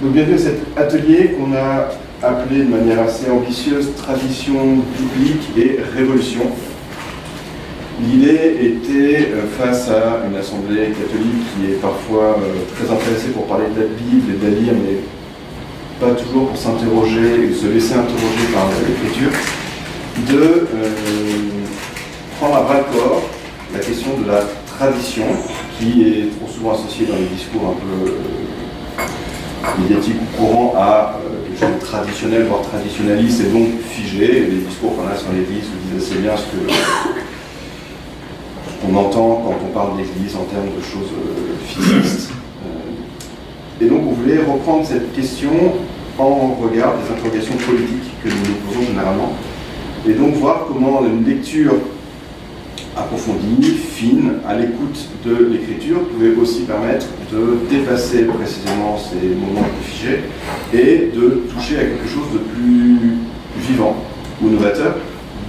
Donc bienvenue à cet atelier qu'on a appelé de manière assez ambitieuse tradition biblique et révolution. L'idée était, face à une assemblée catholique qui est parfois très intéressée pour parler de la Bible et de la lire, mais pas toujours pour s'interroger et se laisser interroger par l'écriture, de prendre à bras-le-corps la question de la tradition, qui est trop souvent associée dans les discours un peu médiatiques ou courants à quelque chose de traditionnel, voire traditionnaliste, et donc figé. Les discours qu'on a sur l'Église vous disent assez bien ce qu'on entend quand on parle d'Église en termes de choses physiques. Et donc on voulait reprendre cette question en regard des interrogations politiques que nous nous posons généralement, et donc voir comment une lecture approfondie, fine, à l'écoute de l'écriture pouvait aussi permettre de dépasser précisément ces moments plus figés et de toucher à quelque chose de plus vivant ou novateur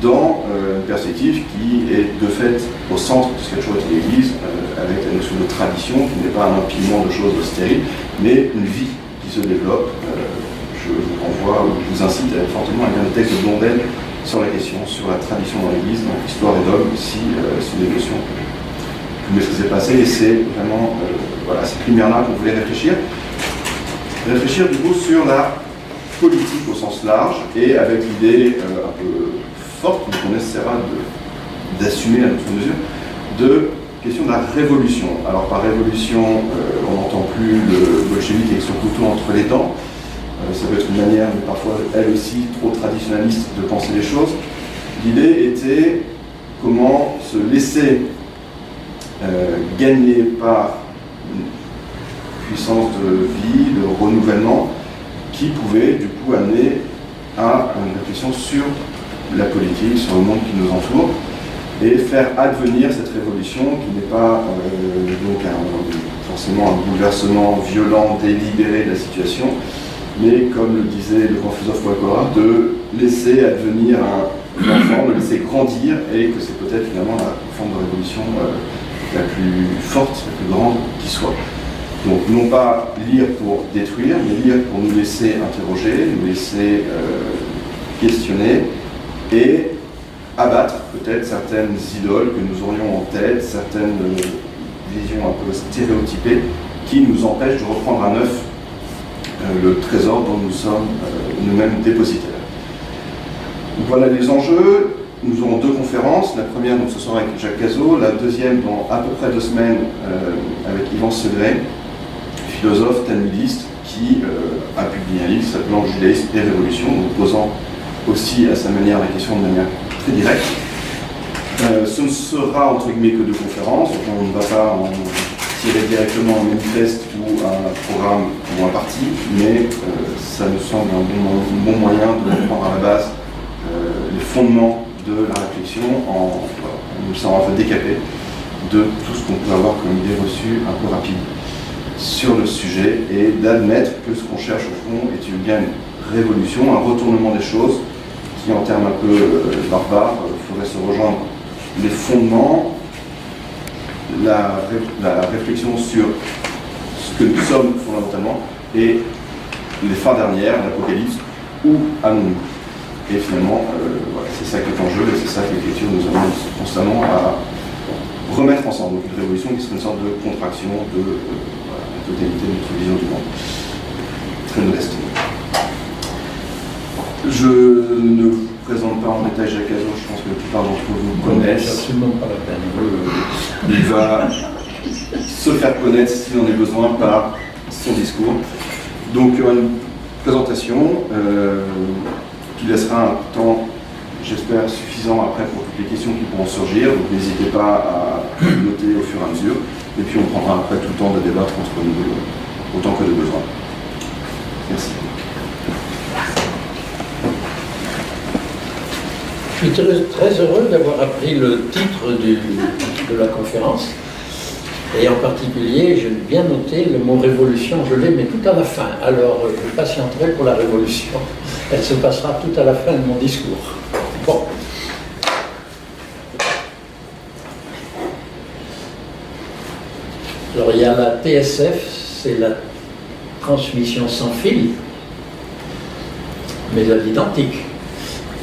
dans une perspective qui est de fait au centre de ce qu'a toujours été l'Église, avec la notion de tradition qui n'est pas un empilement de choses stériles, mais une vie qui se développe. Je vous renvoie, ou je vous incite fortement à lire le texte de Blondel sur la question, sur la tradition dans l'Église, donc Histoire et dogme, si c'est des notions que vous maîtrisez pas assez, et c'est vraiment voilà, cette lumière-là qu'on voulait réfléchir. Réfléchir du coup sur la politique au sens large, et avec l'idée un peu forte, mais qu'on essaiera d'assumer à notre mesure, de question de la révolution. Alors par révolution, on n'entend plus le bolchevique avec son couteau entre les dents. Ça peut être une manière, mais parfois elle aussi trop traditionnaliste, de penser les choses. L'idée était comment se laisser gagner par une puissance de vie, de renouvellement, qui pouvait du coup amener à une réflexion sur la politique, sur le monde qui nous entoure, et faire advenir cette révolution qui n'est pas donc forcément un bouleversement violent, délibéré de la situation, mais comme le disait le grand philosophe Walcora, de laisser advenir un enfant, de le laisser grandir, et que c'est peut-être finalement la forme de révolution la plus forte, la plus grande qui soit. Donc non pas lire pour détruire, mais lire pour nous laisser interroger, nous laisser questionner, et abattre peut-être certaines idoles que nous aurions en tête, certaines visions un peu stéréotypées, qui nous empêchent de reprendre à neuf le trésor dont nous sommes nous-mêmes dépositaires. Donc voilà les enjeux. Nous aurons deux conférences. La première donc, ce soir avec Jacques Cazot, la deuxième dans à peu près 2 semaines avec Yvan Segré, philosophe talmudiste qui a publié un livre s'appelant Judaïsme et Révolution, donc posant aussi à sa manière la question de manière très directe. Ce ne sera entre guillemets que 2 conférences, donc on ne va pas en tirer directement un manifeste ou un programme ou un parti, mais ça nous semble un bon moyen de reprendre à la base les fondements de la réflexion en nous semble un peu décapé de tout ce qu'on peut avoir comme idée reçue un peu rapide sur le sujet, et d'admettre que ce qu'on cherche au fond est bien une révolution, un retournement des choses qui, en termes un peu barbares, ferait se rejoindre les fondements, la réflexion sur ce que nous sommes fondamentalement, et les fins dernières, l'Apocalypse, où allons-nous? Et finalement, voilà, c'est ça qui est en jeu, et c'est ça que l'écriture nous amène constamment à remettre ensemble. Donc une révolution qui serait une sorte de contraction de la totalité de notre vision du monde. Très modeste. Je ne vous présente pas en détail Jacques Cazot, je pense que la plupart d'entre vous connaissent. Absolument pas la peine. Il va se faire connaître s'il en a besoin par son discours. Donc il y aura une présentation qui laissera un temps, j'espère, suffisant après pour toutes les questions qui pourront surgir. Donc n'hésitez pas à noter au fur et à mesure. Et puis on prendra après tout le temps de débattre entre nous deux, autant que de besoin. Merci. Je suis très heureux d'avoir appris le titre de la conférence, et en particulier, j'ai bien noté le mot révolution, je l'ai, mais tout à la fin. Alors, je patienterai pour la révolution. Elle se passera tout à la fin de mon discours. Bon. Alors, il y a la TSF, c'est la transmission sans fil, mais à l'identique.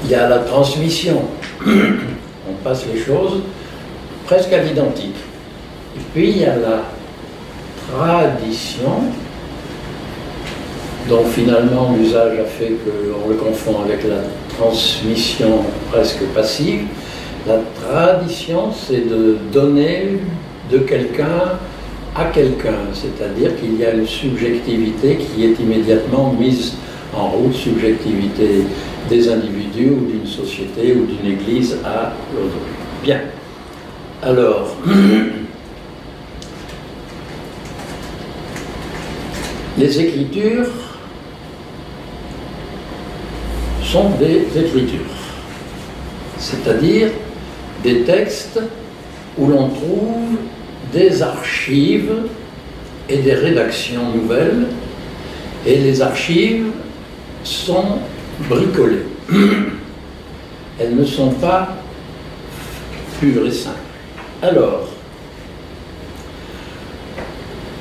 Il y a la transmission, on passe les choses presque à l'identique. Et puis il y a la tradition, dont finalement l'usage a fait qu'on le confond avec la transmission presque passive. La tradition, c'est de donner de quelqu'un à quelqu'un, c'est-à-dire qu'il y a une subjectivité qui est immédiatement mise en route, subjectivité des individus ou d'une société ou d'une église à l'autre. Bien. Alors, les Écritures sont des écritures, c'est-à-dire des textes où l'on trouve des archives et des rédactions nouvelles, et les archives sont bricolées. Elles ne sont pas pures et simples. Alors,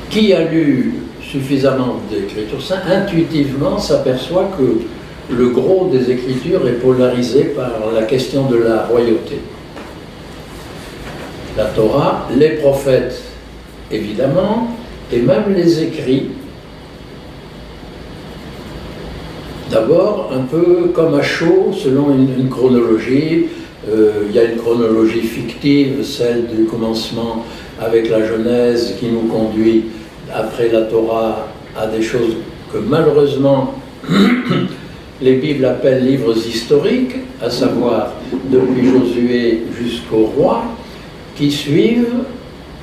qui a lu suffisamment d'Écritures saintes, intuitivement s'aperçoit que le gros des Écritures est polarisé par la question de la royauté. La Torah, les prophètes, évidemment, et même les écrits. D'abord, un peu comme à chaud, selon une chronologie. Il y a une chronologie fictive, celle du commencement avec la Genèse, qui nous conduit, après la Torah, à des choses que malheureusement les Bibles appellent livres historiques, à savoir depuis Josué jusqu'au roi, qui suivent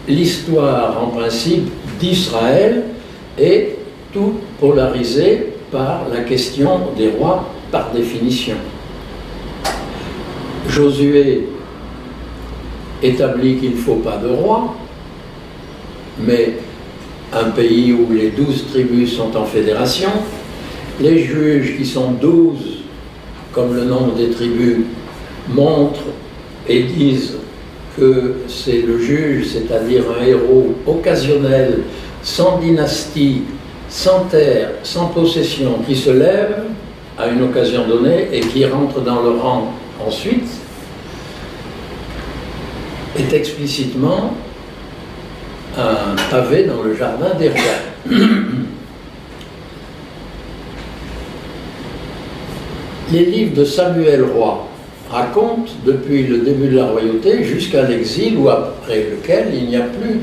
l'histoire en principe d'Israël et tout polarisé par la question des rois par définition. Josué établit qu'il ne faut pas de roi, mais un pays où les 12 tribus sont en fédération, les juges qui sont 12, comme le nombre des tribus, montrent et disent que c'est le juge, c'est-à-dire un héros occasionnel, sans dynastie, sans terre, sans possession, qui se lève à une occasion donnée et qui rentre dans le rang ensuite, est explicitement un pavé dans le jardin des rois. Les livres de Samuel roi racontent depuis le début de la royauté jusqu'à l'exil, ou après lequel il n'y a plus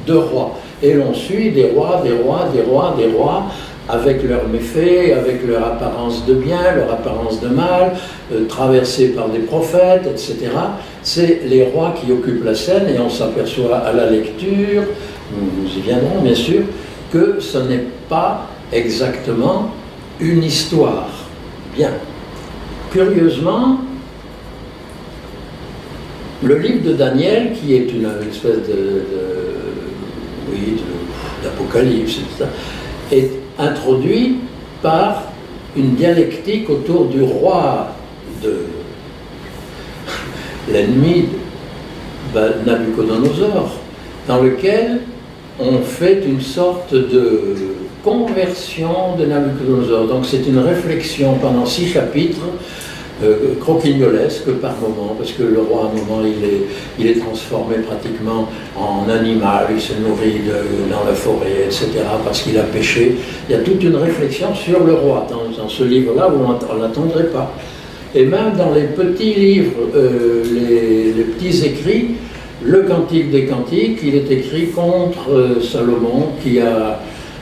de roi. Et l'on suit des rois, des rois, des rois, des rois, avec leurs méfaits, avec leur apparence de bien, leur apparence de mal, traversés par des prophètes, etc. C'est les rois qui occupent la scène, et on s'aperçoit à la lecture, nous y viendrons bien sûr, que ce n'est pas exactement une histoire. Bien. Curieusement, le livre de Daniel, qui est une espèce d'apocalypse, est introduit par une dialectique autour du roi de l'ennemi Nabuchodonosor, dans lequel on fait une sorte de conversion de Nabuchodonosor. Donc c'est une réflexion pendant 6 chapitres, croquignolesque par moment, parce que le roi, à un moment, il est transformé pratiquement en animal, il se nourrit dans la forêt, etc., parce qu'il a péché. Il y a toute une réflexion sur le roi dans ce livre-là, où on ne l'attendrait pas. Et même dans les petits livres, les petits écrits, le Cantique des Cantiques, il est écrit contre Salomon, qui a,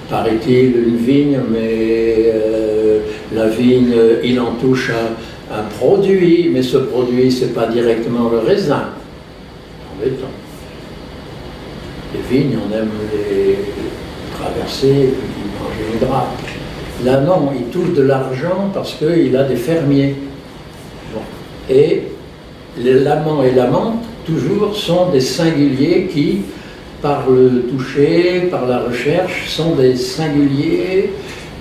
paraît-il, une vigne, mais la vigne, il en touche un produit, mais ce produit, ce n'est pas directement le raisin. Embêtant. Les vignes, on aime les traverser, puis manger une grappe. Là, non, il touche de l'argent parce qu'il a des fermiers. Bon. Et les l'amant et l'amante, toujours, sont des singuliers qui, par le toucher, par la recherche, sont des singuliers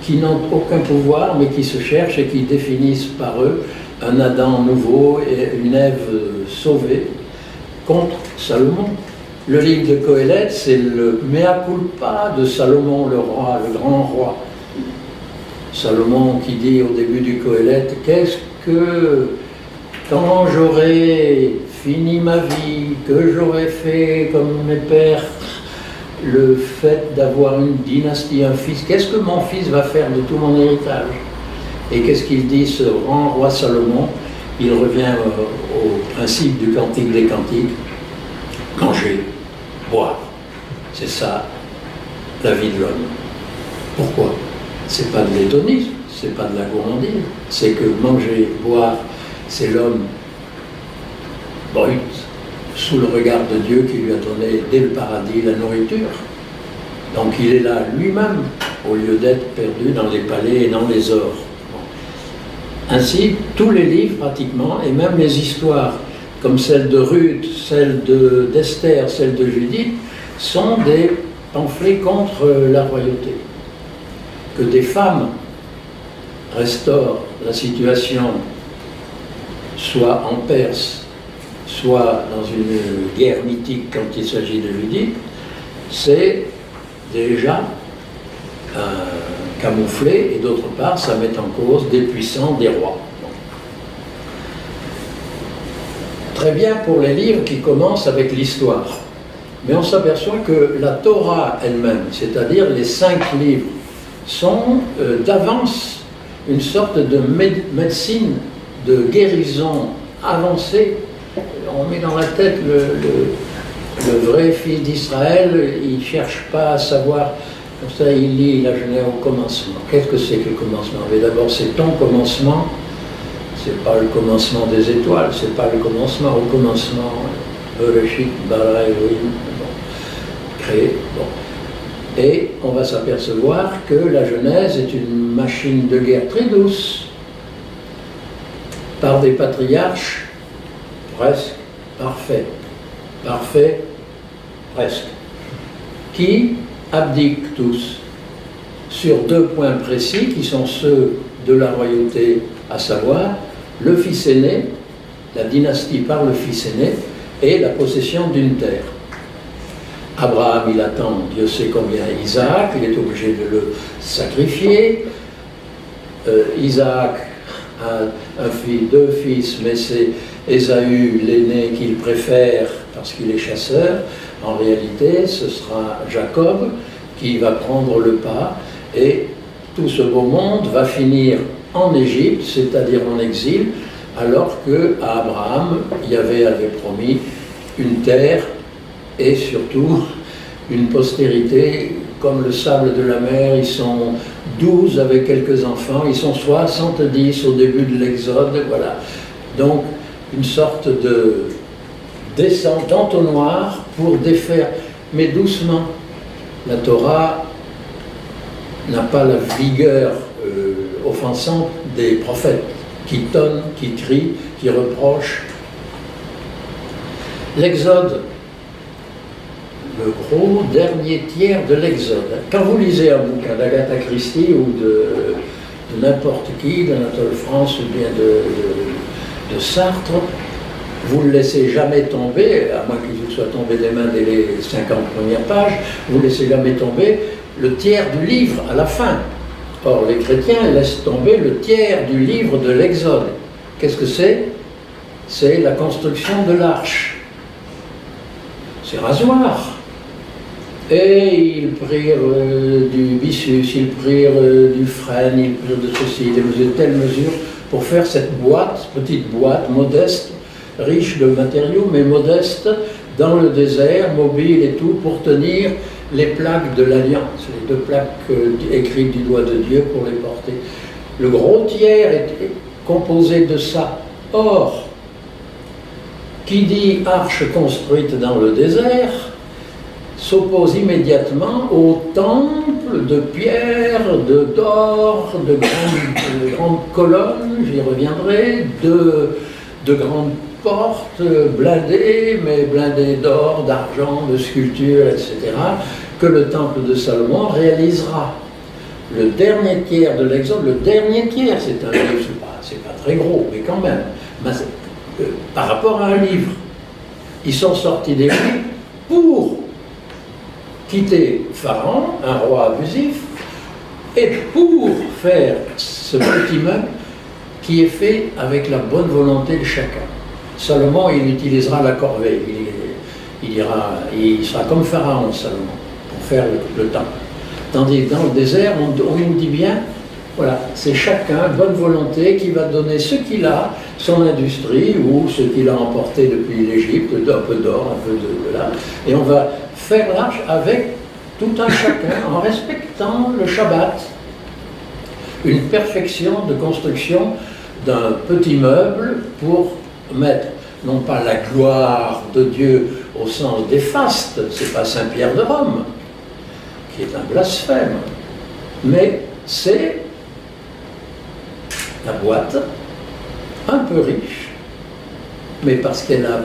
qui n'ont aucun pouvoir, mais qui se cherchent et qui définissent par eux un Adam nouveau et une Ève sauvée contre Salomon. Le livre de Qoéleth, c'est le mea culpa de Salomon, le roi, le grand roi. Salomon qui dit au début du Qoéleth, quand j'aurai fini ma vie, que j'aurai fait comme mes pères, le fait d'avoir une dynastie, un fils, qu'est-ce que mon fils va faire de tout mon héritage? Et qu'est-ce qu'il dit, ce grand roi Salomon? Il revient au principe du Cantique des Cantiques, manger, boire. C'est ça, la vie de l'homme. Pourquoi? C'est pas de l'hédonisme, c'est pas de la gourmandise, c'est que manger, boire, c'est l'homme brut, sous le regard de Dieu qui lui a donné dès le paradis la nourriture. Donc il est là lui-même, au lieu d'être perdu dans les palais et dans les ors. Ainsi, tous les livres pratiquement, et même les histoires, comme celle de Ruth, celle d'Esther, celle de Judith, sont des pamphlets contre la royauté. Que des femmes restaurent la situation, soit en Perse, soit dans une guerre mythique quand il s'agit de Judith, c'est déjà camouflé, et d'autre part, ça met en cause des puissants, des rois. Très bien pour les livres qui commencent avec l'histoire. Mais on s'aperçoit que la Torah elle-même, c'est-à-dire les 5 livres, sont d'avance une sorte de médecine, de guérison avancée. On met dans la tête le vrai fils d'Israël, il ne cherche pas à savoir, comme ça il lit la Genèse au commencement. Qu'est-ce que c'est que le commencement? Mais d'abord c'est ton commencement, c'est pas le commencement des étoiles, c'est pas le commencement, au commencement, Bereshit, bara Elohim, créé. Bon. Et on va s'apercevoir que la Genèse est une machine de guerre très douce, par des patriarches presque parfaits, presque, qui abdiquent tous sur 2 points précis qui sont ceux de la royauté, à savoir le fils aîné, la dynastie par le fils aîné, et la possession d'une terre. Abraham, il attend, Dieu sait combien, Isaac, il est obligé de le sacrifier. Isaac a un fils, 2 fils, mais c'est Ésaü, l'aîné, qu'il préfère parce qu'il est chasseur. En réalité, ce sera Jacob qui va prendre le pas, et tout ce beau monde va finir en Égypte, c'est-à-dire en exil, alors qu'à Abraham, Yahvé avait promis une terre et surtout une postérité comme le sable de la mer. Ils sont 12 avec quelques enfants, ils sont 70 au début de l'Exode, voilà. Donc une sorte de descente d'entonnoir pour défaire, mais doucement. La Torah n'a pas la vigueur offensante des prophètes qui tonnent, qui crient, qui reprochent. L'Exode, le gros dernier tiers de l'Exode. Quand vous lisez un bouquin d'Agatha Christie ou de n'importe qui, d'Anatole France ou bien de Sartre, vous ne le laissez jamais tomber, à moins qu'il vous soit tombé des mains dès les 50 premières pages, vous ne laissez jamais tomber le tiers du livre à la fin. Or, les chrétiens laissent tomber le tiers du livre de l'Exode. Qu'est-ce que c'est? C'est la construction de l'arche. C'est rasoir. Et ils prirent du byssus, ils prirent du frêne, ils prirent de ceci, de telle mesure, pour faire cette boîte, petite boîte, modeste, riche de matériaux, mais modeste, dans le désert, mobile et tout, pour tenir les plaques de l'Alliance, les 2 plaques écrites du doigt de Dieu pour les porter. Le gros tiers est composé de ça. Or, qui dit arche construite dans le désert, s'oppose immédiatement au temple de pierre, d'or, de grandes colonnes, j'y reviendrai, de grandes portes blindées, mais blindées d'or, d'argent, de sculptures, etc., que le temple de Salomon réalisera. Le dernier tiers de l'Exode, le dernier tiers, c'est un livre, c'est pas très gros, mais quand même, par rapport à un livre, ils sont sortis des livres pour quitter Pharaon, un roi abusif, Et pour faire ce petit meuble qui est fait avec la bonne volonté de chacun. Salomon, il utilisera la corvée, il sera comme Pharaon, Salomon, pour faire le temple. Tandis que dans le désert, on nous dit bien, voilà, c'est chacun, bonne volonté, qui va donner ce qu'il a, son industrie, ou ce qu'il a emporté depuis l'Égypte, un peu d'or, un peu de là, et on va faire l'arche avec tout un chacun, en respectant le Shabbat. Une perfection de construction d'un petit meuble pour mettre, non pas la gloire de Dieu au sens des fastes, c'est pas Saint-Pierre de Rome, qui est un blasphème, mais c'est la boîte, un peu riche, mais parce qu'elle a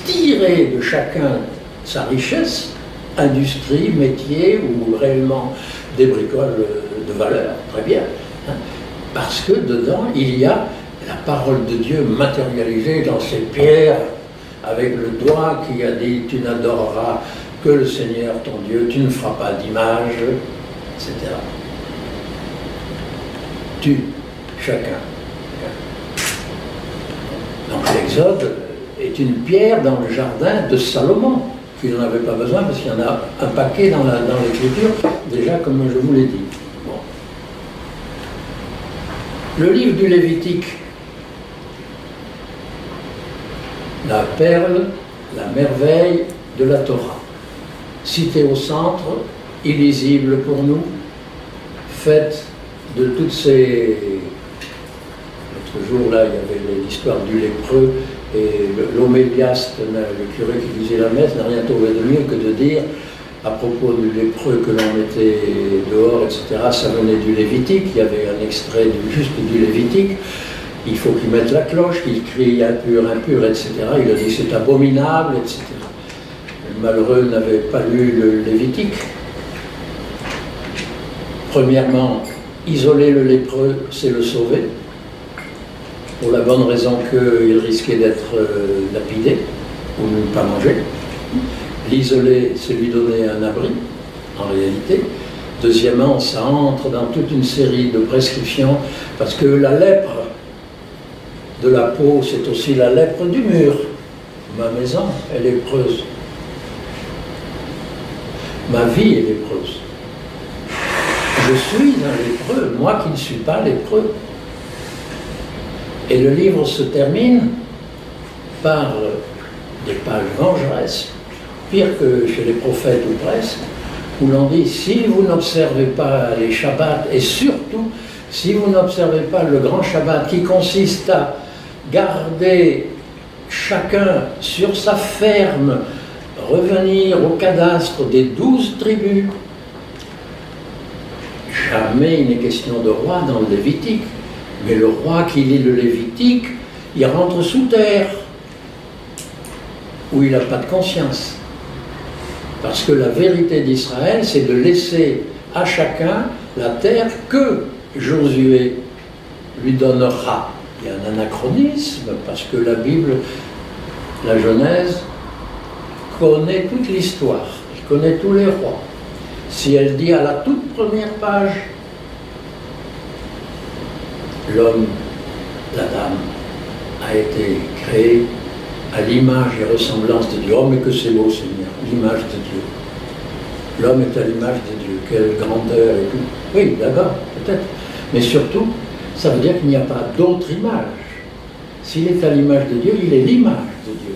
tiré de chacun sa richesse, industrie, métier ou réellement des bricoles de valeur, très bien, hein, parce que dedans il y a la parole de Dieu matérialisée dans ces pierres, avec le doigt qui a dit « Tu n'adoreras que le Seigneur ton Dieu, tu ne feras pas d'image, etc. » Tu, chacun. Donc l'Exode est une pierre dans le jardin de Salomon, qui n'en avait pas besoin parce qu'il y en a un paquet dans l'Écriture, déjà comme je vous l'ai dit. Bon. Le livre du Lévitique, la perle, la merveille de la Torah, cité au centre, illisible pour nous, faite de toutes ces... L'autre jour, là, il y avait l'histoire du lépreux, et l'homéliaste, le curé qui disait la messe, n'a rien trouvé de mieux que de dire, à propos du lépreux que l'on mettait dehors, etc., ça venait du Lévitique, il y avait un extrait juste du Lévitique, il faut qu'il mette la cloche, qu'il crie impur, impur, etc. Il a dit c'est abominable, etc. Le malheureux n'avait pas lu le Lévitique. Premièrement, isoler le lépreux, c'est le sauver, pour la bonne raison qu'il risquait d'être lapidé ou ne pas manger. L'isoler, c'est lui donner un abri, en réalité. Deuxièmement, ça entre dans toute une série de prescriptions, parce que la lèpre de la peau, c'est aussi la lèpre du mur. Ma maison est lépreuse. Ma vie est lépreuse. Je suis un lépreux, moi qui ne suis pas lépreux. Et le livre se termine par des pages vengeresses, pire que chez les prophètes ou presque, où l'on dit, si vous n'observez pas les Shabbats, et surtout, si vous n'observez pas le grand Shabbat qui consiste à garder chacun sur sa ferme, revenir au cadastre des 12 tribus. Jamais il n'est question de roi dans le Lévitique, mais le roi qui lit le Lévitique, il rentre sous terre, où il n'a pas de conscience. Parce que la vérité d'Israël, c'est de laisser à chacun la terre que Josué lui donnera. Il y a un anachronisme, parce que la Bible, la Genèse, connaît toute l'histoire, elle connaît tous les rois. Si elle dit à la toute première page, l'homme, la dame, a été créé à l'image et ressemblance de Dieu. Oh, mais que c'est beau, Seigneur, l'image de Dieu. L'homme est à l'image de Dieu, quelle grandeur et tout. Oui, d'accord, peut-être. Mais surtout, ça veut dire qu'il n'y a pas d'autre image. S'il est à l'image de Dieu, il est l'image de Dieu.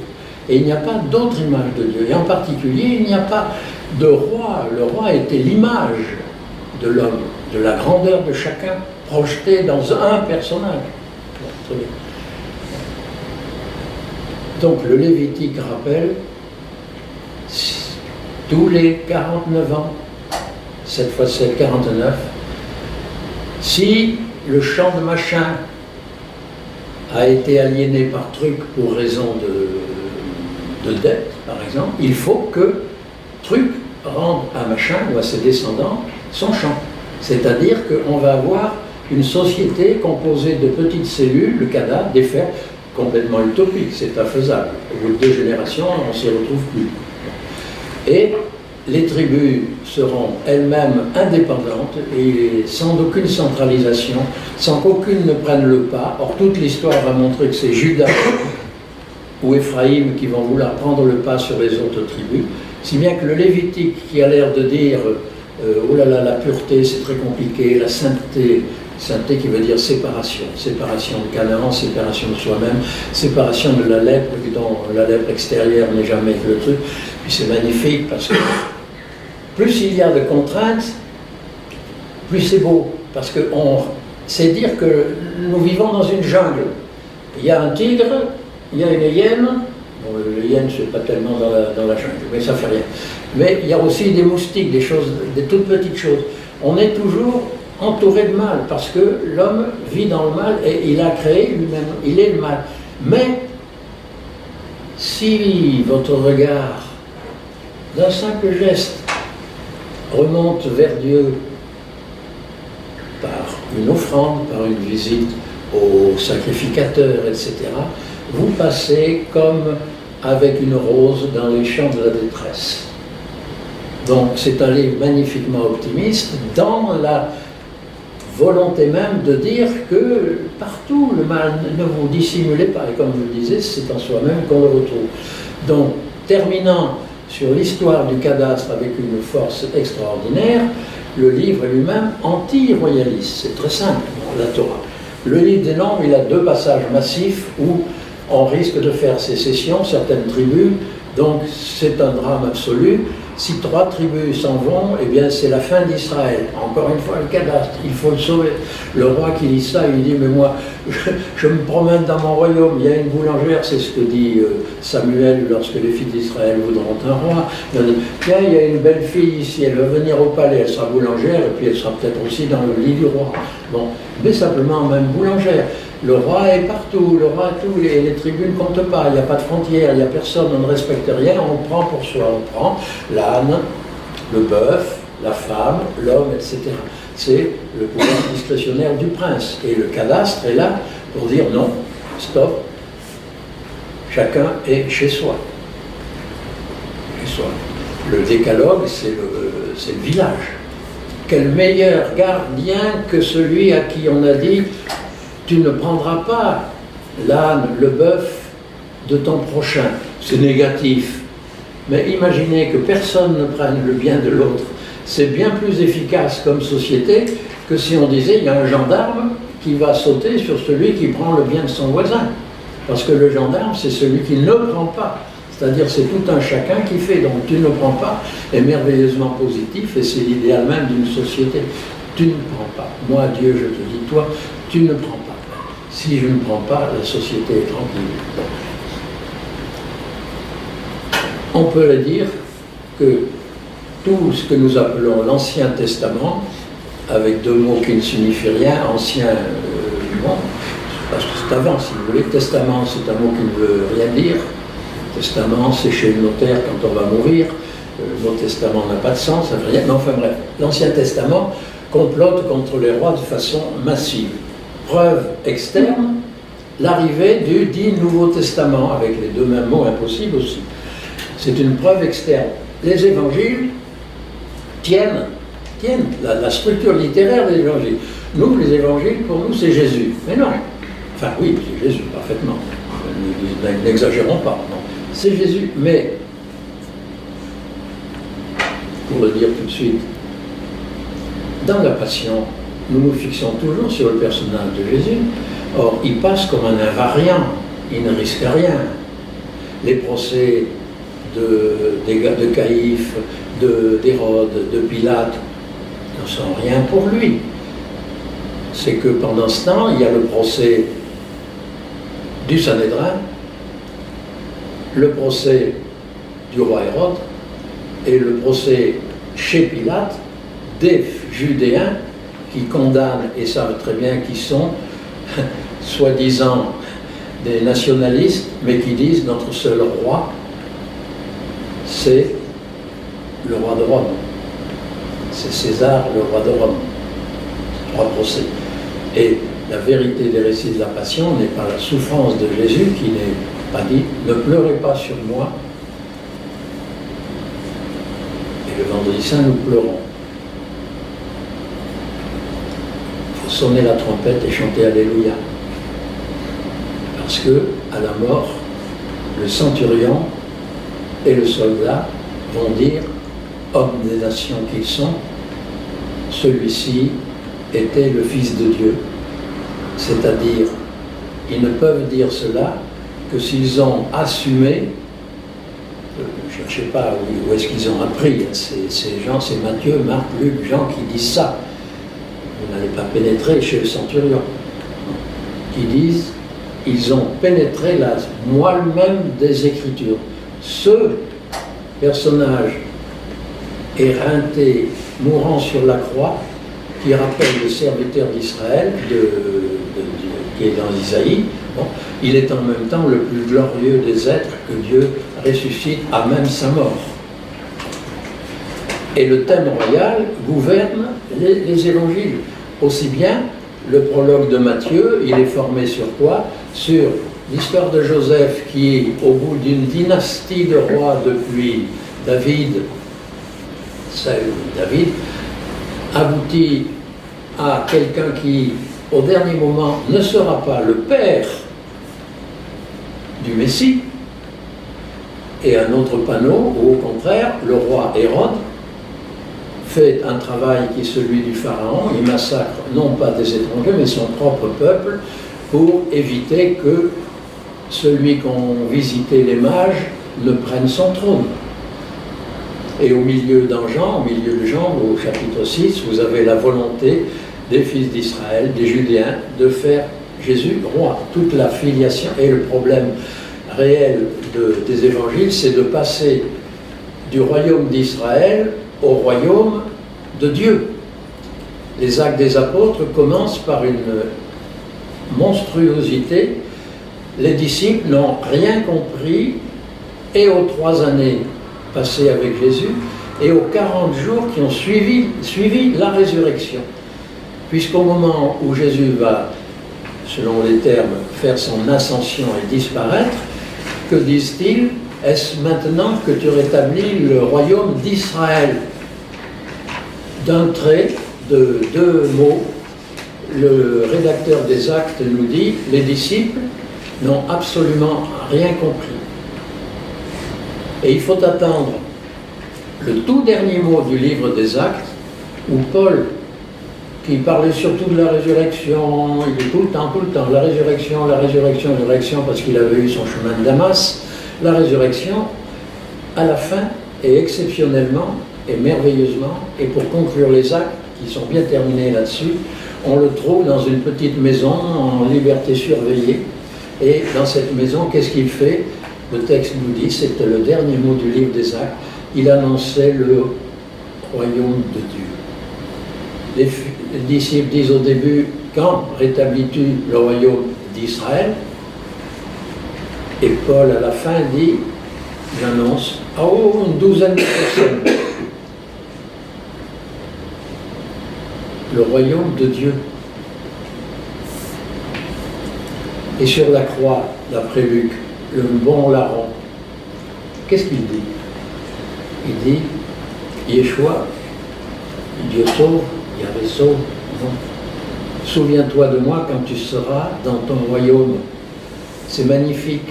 Et il n'y a pas d'autre image de Dieu. Et en particulier, il n'y a pas de roi. Le roi était l'image de l'homme, de la grandeur de chacun, projetée dans un personnage. Très bien. Donc le Lévitique rappelle, tous les 49 ans, 7 fois 7, 49, si le champ de machin a été aliéné par truc pour raison de dette, par exemple, il faut que truc rende à machin ou à ses descendants son champ. C'est-à-dire qu'on va avoir une société composée de petites cellules, le cadavre, des fers, complètement utopique, c'est infaisable. Au bout de 2 générations, on ne s'y retrouve plus. Et les tribus seront elles-mêmes indépendantes et sans aucune centralisation, sans qu'aucune ne prenne le pas. Or, toute l'histoire va montrer que c'est Juda ou Éphraïm qui vont vouloir prendre le pas sur les autres tribus, si bien que le Lévitique, qui a l'air de dire oh là là, la pureté c'est très compliqué, la sainteté, sainteté qui veut dire séparation, séparation de Canaan, séparation de soi-même, séparation de la lèpre, dont la lèpre extérieure n'est jamais que le truc. Puis c'est magnifique parce que plus il y a de contraintes, plus c'est beau. Parce que c'est dire que nous vivons dans une jungle. Il y a un tigre, il y a une hyène. Bon, le hyène, c'est pas tellement dans la jungle, mais ça fait rien. Mais il y a aussi des moustiques, des choses, des toutes petites choses. On est toujours entouré de mal, parce que l'homme vit dans le mal et il a créé lui-même, il est le mal. Mais si votre regard, d'un simple geste, remonte vers Dieu par une offrande, par une visite au sacrificateur, etc., vous passez comme avec une rose dans les champs de la détresse. Donc c'est un livre magnifiquement optimiste dans la volonté même de dire que partout le mal, ne vous dissimulez pas, et comme je le disais, c'est en soi-même qu'on le retrouve. Donc, terminant sur l'histoire du cadastre avec une force extraordinaire, le livre est lui-même anti-royaliste, c'est très simple, la Torah. Le livre des Nombres, il a 2 passages massifs où on risque de faire sécession, certaines tribus, donc c'est un drame absolu. Si 3 tribus s'en vont, eh bien c'est la fin d'Israël. Encore une fois, le cadastre, il faut le sauver. Le roi qui lit ça, il dit, mais moi, je me promène dans mon royaume, il y a une boulangère, c'est ce que dit Samuel lorsque les fils d'Israël voudront un roi. Il dit, tiens, il y a une belle fille ici, elle va venir au palais, elle sera boulangère, et puis elle sera peut-être aussi dans le lit du roi. Bon, mais simplement même boulangère. Le roi est partout, le roi est tout, les tribus ne comptent pas, il n'y a pas de frontières, il n'y a personne, on ne respecte rien, on prend pour soi, on prend l'âne, le bœuf, la femme, l'homme, etc. C'est le pouvoir discrétionnaire du prince. Et le cadastre est là pour dire non, stop, chacun est chez soi. Chez soi. Le décalogue, c'est le village. Quel meilleur gardien que celui à qui on a dit tu ne prendras pas l'âne, le bœuf de ton prochain. C'est négatif. Mais imaginez que personne ne prenne le bien de l'autre. C'est bien plus efficace comme société que si on disait il y a un gendarme qui va sauter sur celui qui prend le bien de son voisin. Parce que le gendarme, c'est celui qui ne prend pas. C'est-à-dire c'est tout un chacun qui fait. Donc tu ne prends pas est merveilleusement positif et c'est l'idéal même d'une société. Tu ne prends pas. Moi, Dieu, je te dis, toi, tu ne prends pas. Si je ne prends pas, la société est tranquille. On peut dire que tout ce que nous appelons l'Ancien Testament, avec 2 mots qui ne signifient rien, ancien, bon, parce que c'est avant, si vous voulez, testament, c'est un mot qui ne veut rien dire. Testament, c'est chez le notaire quand on va mourir. Le mot testament n'a pas de sens, ça ne veut rien. Mais enfin bref, l'Ancien Testament complote contre les rois de façon massive. Preuve externe, l'arrivée du dit Nouveau Testament, avec les 2 mêmes mots impossibles aussi. C'est une preuve externe. Les évangiles tiennent la structure littéraire des évangiles. Nous, les évangiles, pour nous, c'est Jésus. Mais non. Enfin, oui, c'est Jésus, parfaitement. N'exagérons pas. Non. C'est Jésus, mais, pour le dire tout de suite, dans la Passion, nous nous fixons toujours sur le personnage de Jésus. Or, il passe comme un invariant, il ne risque rien. Les procès de Caïphe, d'Hérode, de Pilate ne sont rien pour lui. C'est que pendant ce temps, il y a le procès du Sanhédrin, le procès du roi Hérode et le procès chez Pilate des Judéens qui condamnent et savent très bien qui sont, soi-disant des nationalistes, mais qui disent notre seul roi, c'est le roi de Rome. C'est César, le roi de Rome. 3 procès. Et la vérité des récits de la Passion n'est pas la souffrance de Jésus qui n'est pas dit « Ne pleurez pas sur moi ». Et le grandissant, nous pleurons. Il faut sonner la trompette et chanter Alléluia. Parce que, à la mort, le centurion et le soldat vont dire, hommes des nations qu'ils sont, celui-ci était le Fils de Dieu. C'est-à-dire, ils ne peuvent dire cela que s'ils ont assumé, je ne sais pas où est-ce qu'ils ont appris, ces gens, c'est Matthieu, Marc, Luc, Jean qui disent ça. Vous n'allez pas pénétrer chez le centurion. Qui disent, ils ont pénétré la moelle même des Écritures. Ce personnage éreinté, mourant sur la croix, qui rappelle le serviteur d'Israël, qui est dans Isaïe, bon, il est en même temps le plus glorieux des êtres que Dieu ressuscite à même sa mort. Et le thème royal gouverne les évangiles. Aussi bien, le prologue de Matthieu, il est formé sur quoi? Sur l'histoire de Joseph qui, au bout d'une dynastie de rois depuis David, aboutit à quelqu'un qui, au dernier moment, ne sera pas le père du Messie, et un autre panneau où, au contraire, le roi Hérode fait un travail qui est celui du Pharaon, il massacre non pas des étrangers, mais son propre peuple, pour éviter que celui qu'ont visité les mages ne prenne son trône. Et au milieu de Jean, au chapitre 6, vous avez la volonté des fils d'Israël, des Judéens, de faire Jésus roi. Toute la filiation et le problème réel des évangiles, c'est de passer du royaume d'Israël au royaume de Dieu. Les actes des apôtres commencent par une monstruosité. Les disciples n'ont rien compris, et aux 3 années passées avec Jésus, et aux 40 jours qui ont suivi la résurrection. Puisqu'au moment où Jésus va, selon les termes, faire son ascension et disparaître, que disent-ils? Est-ce maintenant que tu rétablis le royaume d'Israël? D'un trait, de 2 mots, le rédacteur des Actes nous dit, les disciples n'ont absolument rien compris. Et il faut attendre le tout dernier mot du livre des Actes, où Paul, qui parlait surtout de la résurrection, il est tout le temps, la résurrection, parce qu'il avait eu son chemin de Damas, la résurrection, à la fin, et exceptionnellement, et merveilleusement, et pour conclure les actes, qui sont bien terminés là-dessus, on le trouve dans une petite maison, en liberté surveillée, et dans cette maison, qu'est-ce qu'il fait? Le texte nous dit, c'était le dernier mot du livre des actes, il annonçait le royaume de Dieu. Les disciples disent au début, quand rétablis-tu le royaume d'Israël? Et Paul, à la fin, dit, j'annonce, une 12aine de personnes, le royaume de Dieu. Et sur la croix, d'après Luc, le bon larron, qu'est-ce qu'il dit? Il dit, Yeshua, Dieu sauve, Yahvé sauve, non. Souviens-toi de moi quand tu seras dans ton royaume. C'est magnifique,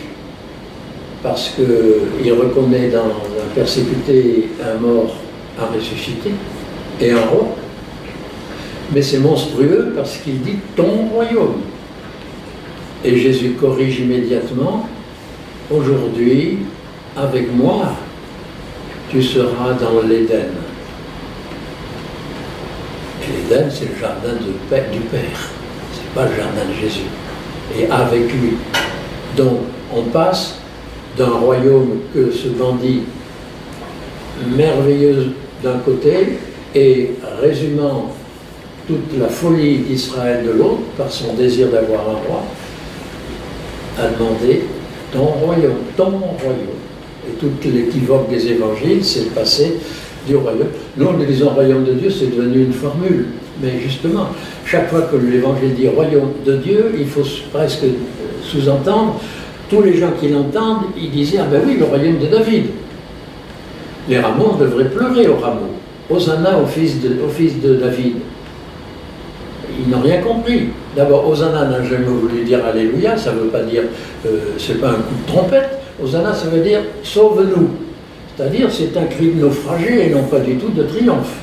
parce qu'il reconnaît dans un persécuté un mort à ressusciter, et un roi. Mais c'est monstrueux parce qu'il dit ton royaume. Et Jésus corrige immédiatement, aujourd'hui, avec moi, tu seras dans l'Éden. Et l'Éden, c'est le jardin du Père, c'est pas le jardin de Jésus. Et avec lui. Donc, on passe d'un royaume que ce bandit merveilleux d'un côté et résumant toute la folie d'Israël de l'autre, par son désir d'avoir un roi, a demandé ton royaume, ton royaume. Et toute l'équivoque des évangiles, c'est le passé du royaume. Nous, nous disons royaume de Dieu, c'est devenu une formule. Mais justement, chaque fois que l'évangile dit royaume de Dieu, il faut presque sous-entendre, tous les gens qui l'entendent, ils disaient, ah ben oui, le royaume de David. Les rameaux devraient pleurer aux rameaux. Hosanna au fils de David. Ils n'ont rien compris. D'abord, Hosanna n'a jamais voulu dire Alléluia, ça ne veut pas dire, c'est pas un coup de trompette. Hosanna, ça veut dire sauve-nous. C'est-à-dire, c'est un cri de naufragé et non pas du tout de triomphe.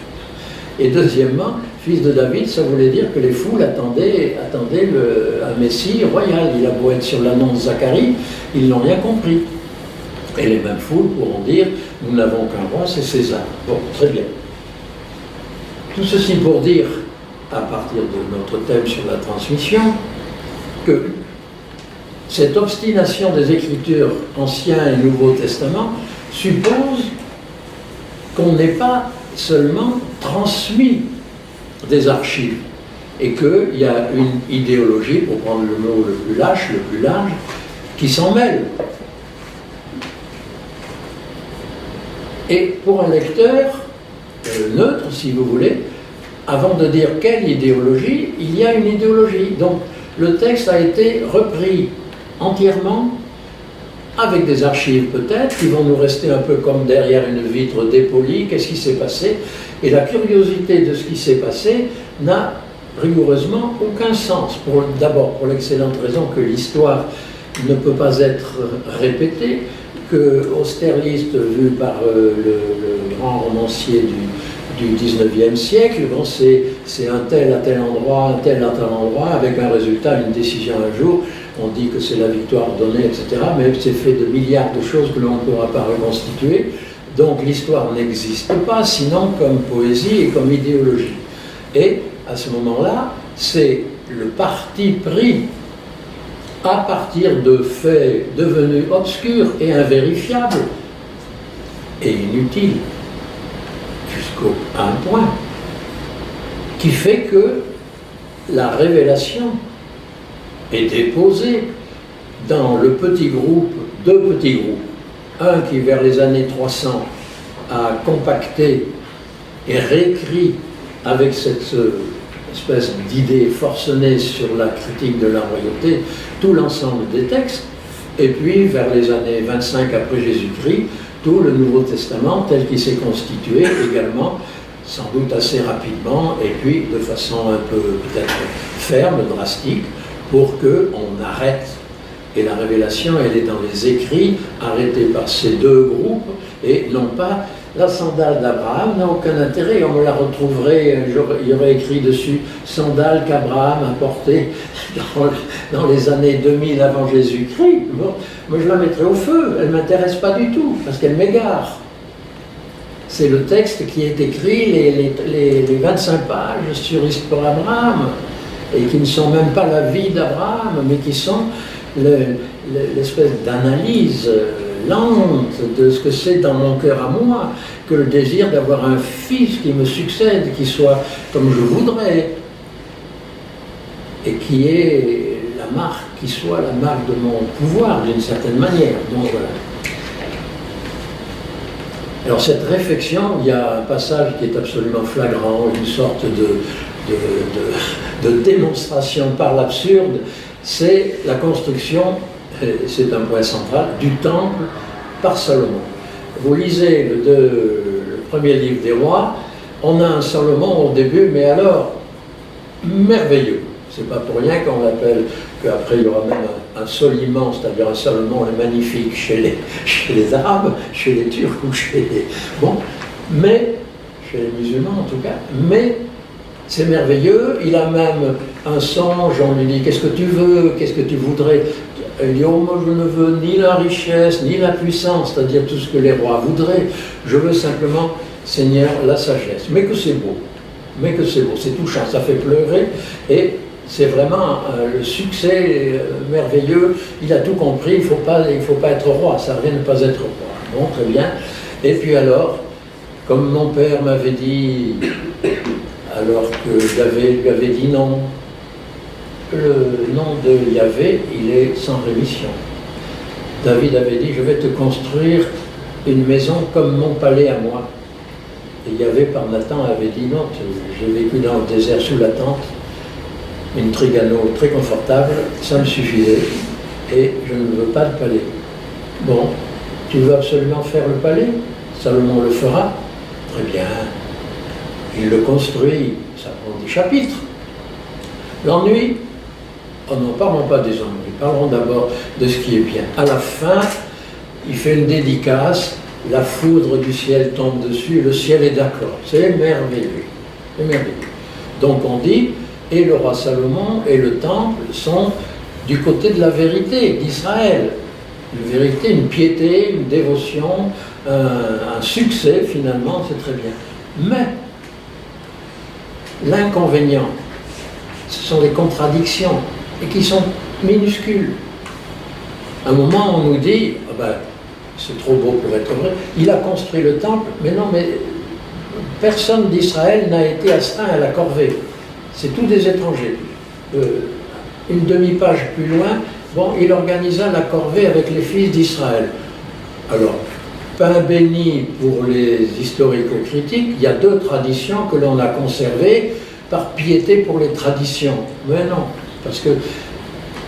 Et deuxièmement, fils de David, ça voulait dire que les foules attendaient un Messie royal. Il a beau être sur l'annonce Zacharie, ils n'ont rien compris. Et les mêmes foules pourront dire, nous n'avons qu'un roi, c'est César. Bon, très bien. Tout ceci pour dire, à partir de notre thème sur la transmission, que cette obstination des Écritures Ancien et Nouveau Testament suppose qu'on n'ait pas seulement transmis des archives et qu'il y a une idéologie, pour prendre le mot le plus lâche, le plus large, qui s'en mêle. Et pour un lecteur neutre, si vous voulez, avant de dire quelle idéologie, il y a une idéologie. Donc le texte a été repris entièrement, avec des archives peut-être, qui vont nous rester un peu comme derrière une vitre dépolie. Qu'est-ce qui s'est passé? Et la curiosité de ce qui s'est passé n'a rigoureusement aucun sens. D'abord pour l'excellente raison que l'histoire ne peut pas être répétée, que Austerlitz, vu par le grand romancier du 19e siècle, bon, c'est un tel à tel endroit, un tel à tel endroit, avec un résultat, une décision un jour, on dit que c'est la victoire donnée, etc., mais c'est fait de milliards de choses que l'on ne pourra pas reconstituer, donc l'histoire n'existe pas, sinon comme poésie et comme idéologie. Et à ce moment-là, c'est le parti pris à partir de faits devenus obscurs et invérifiables et inutiles, jusqu'à un point, qui fait que la révélation est déposée dans le petit groupe, deux petits groupes, un qui vers les années 300 a compacté et réécrit avec cette espèce d'idée forcenée sur la critique de la royauté tout l'ensemble des textes, et puis vers les années 25 après Jésus-Christ, tout le Nouveau Testament tel qu'il s'est constitué également, sans doute assez rapidement, et puis de façon un peu peut-être ferme, drastique, pour qu'on arrête. Et la révélation, elle est dans les écrits, arrêtés par ces deux groupes, et non pas la sandale d'Abraham n'a aucun intérêt, on me la retrouverait, il y aurait écrit dessus sandale qu'Abraham a portée dans les années 2000 avant Jésus-Christ. Bon, moi je la mettrais au feu, elle ne m'intéresse pas du tout, parce qu'elle m'égare. C'est le texte qui est écrit, les 25 pages sur l'histoire d'Abraham, et qui ne sont même pas la vie d'Abraham, mais qui sont l'espèce d'analyse lente de ce que c'est dans mon cœur à moi, que le désir d'avoir un fils qui me succède, qui soit comme je voudrais, et qui est la marque, qui soit la marque de mon pouvoir d'une certaine manière. Donc voilà. Alors cette réflexion, il y a un passage qui est absolument flagrant, une sorte de démonstration par l'absurde, c'est la construction, c'est un point central, du temple par Salomon. Vous lisez le premier livre des rois, on a un Salomon au début, mais alors merveilleux. C'est pas pour rien qu'on l'appelle, qu'après il y aura même un Soliman, c'est-à-dire un Salomon magnifique chez les Arabes, chez les Turcs ou chez les... Bon, mais, chez les musulmans en tout cas, mais c'est merveilleux, il a même un songe, on lui dit « qu'est-ce que tu veux, qu'est-ce que tu voudrais ?» Il dit « oh, moi je ne veux ni la richesse, ni la puissance, c'est-à-dire tout ce que les rois voudraient, je veux simplement, Seigneur, la sagesse. » Mais que c'est beau, c'est touchant, ça fait pleurer, et c'est vraiment le succès merveilleux, il a tout compris, il ne faut pas être roi, ça revient de ne pas être roi. Bon, très bien. Et puis alors, comme mon père m'avait dit, alors que Yahvé lui avait dit non, le nom de Yahvé, il est sans rémission. David avait dit, je vais te construire une maison comme mon palais à moi. Et Yahvé par Nathan avait dit, non, j'ai vécu dans le désert sous la tente, une trigano très confortable, ça me suffisait, et je ne veux pas de palais. Bon, tu veux absolument faire le palais? Salomon le fera? Très bien. il le construit, ça prend des chapitres. L'ennui, n'en parlons pas des ennuis, parlons d'abord de ce qui est bien. À la fin, il fait une dédicace, la foudre du ciel tombe dessus, le ciel est d'accord. C'est merveilleux. C'est merveilleux. Donc on dit, et le roi Salomon et le temple sont du côté de la vérité d'Israël. Une vérité, une piété, une dévotion, un succès finalement, c'est très bien. Mais l'inconvénient, ce sont les contradictions, et qui sont minuscules. À un moment, on nous dit, ah ben, c'est trop beau pour être vrai, il a construit le temple, mais non, mais personne d'Israël n'a été astreint à la corvée. C'est tous des étrangers. Une demi-page plus loin, bon, il organisa la corvée avec les fils d'Israël. Alors, pain béni pour les historico-critiques, il y a deux traditions que l'on a conservées par piété pour les traditions. Mais non, parce que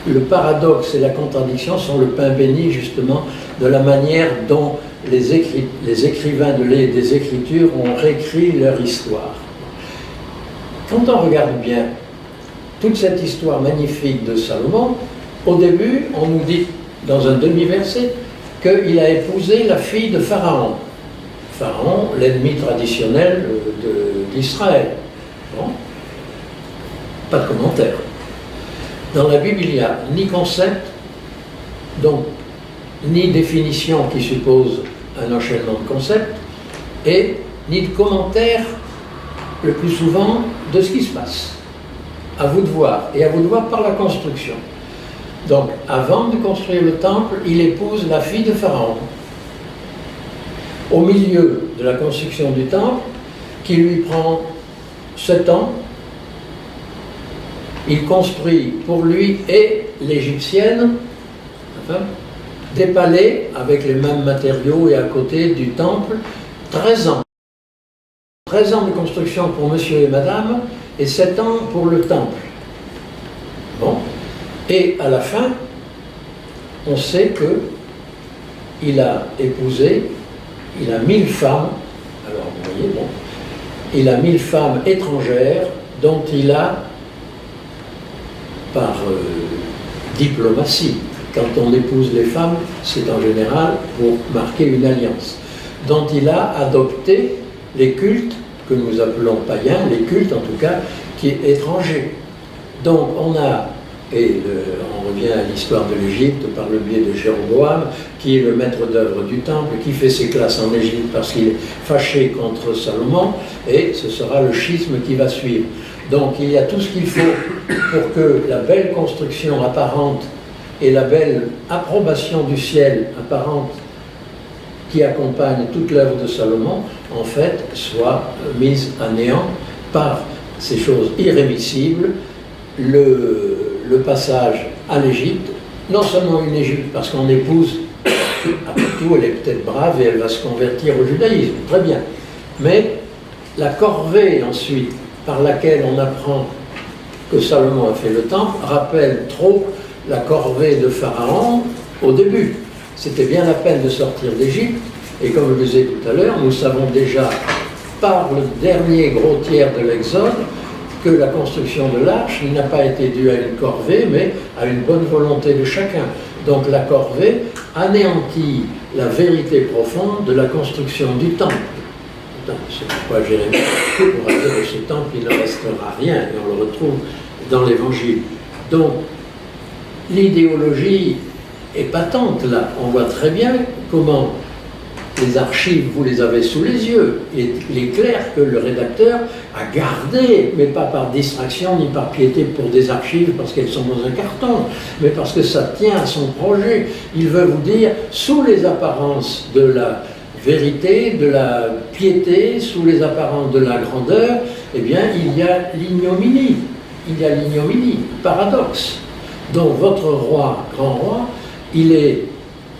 le paradoxe et la contradiction sont le pain béni, justement, de la manière dont les écrivains des Écritures ont réécrit leur histoire. Quand on regarde bien toute cette histoire magnifique de Salomon, au début, on nous dit, dans un demi-verset, qu'il a épousé la fille de Pharaon. Pharaon, l'ennemi traditionnel d'Israël. Bon. Pas de commentaire. Dans la Bible, il n'y a ni concept, donc ni définition qui suppose un enchaînement de concepts, et ni de commentaire, le plus souvent, de ce qui se passe. À vous de voir, et à vous de voir par la construction. Donc, avant de construire le temple, il épouse la fille de Pharaon. Au milieu de la construction du temple, qui lui prend 7 ans, il construit pour lui et l'Égyptienne, enfin, des palais avec les mêmes matériaux et à côté du temple, 13 ans. 13 ans de construction pour monsieur et madame et 7 ans pour le temple. Bon. Et à la fin, on sait qu'il a épousé, il a 1000 femmes, alors vous voyez, bon, il a 1000 femmes étrangères dont il a, par diplomatie, quand on épouse les femmes, c'est en général pour marquer une alliance, dont il a adopté les cultes que nous appelons païens, les cultes en tout cas, qui est étranger. Donc on a, on revient à l'histoire de l'Égypte par le biais de Jéroboam, qui est le maître d'œuvre du temple, qui fait ses classes en Égypte parce qu'il est fâché contre Salomon, et ce sera le schisme qui va suivre. Donc il y a tout ce qu'il faut pour que la belle construction apparente et la belle approbation du ciel apparente qui accompagne toute l'œuvre de Salomon, en fait, soit mise à néant par ces choses irrémissibles, le passage à l'Égypte, non seulement une Égypte, parce qu'on épouse, après tout, elle est peut-être brave et elle va se convertir au judaïsme, très bien, mais la corvée ensuite, par laquelle on apprend que Salomon a fait le temple, rappelle trop la corvée de Pharaon au début. C'était bien la peine de sortir d'Égypte, et comme je le disais tout à l'heure, nous savons déjà, par le dernier gros tiers de l'Exode, que la construction de l'arche n'a pas été due à une corvée, mais à une bonne volonté de chacun. Donc la corvée anéantit la vérité profonde de la construction du temple. C'est pourquoi Jérémie pourra dire que ce temple, il ne restera rien, et on le retrouve dans l'Évangile. Donc, l'idéologie est patente là. On voit très bien comment les archives, vous les avez sous les yeux. Il est clair que le rédacteur a gardé, mais pas par distraction ni par piété pour des archives parce qu'elles sont dans un carton, mais parce que ça tient à son projet. Il veut vous dire, sous les apparences de la vérité, de la piété, sous les apparences de la grandeur, eh bien, il y a l'ignominie. Il y a l'ignominie, paradoxe. Donc, votre roi, grand roi, il est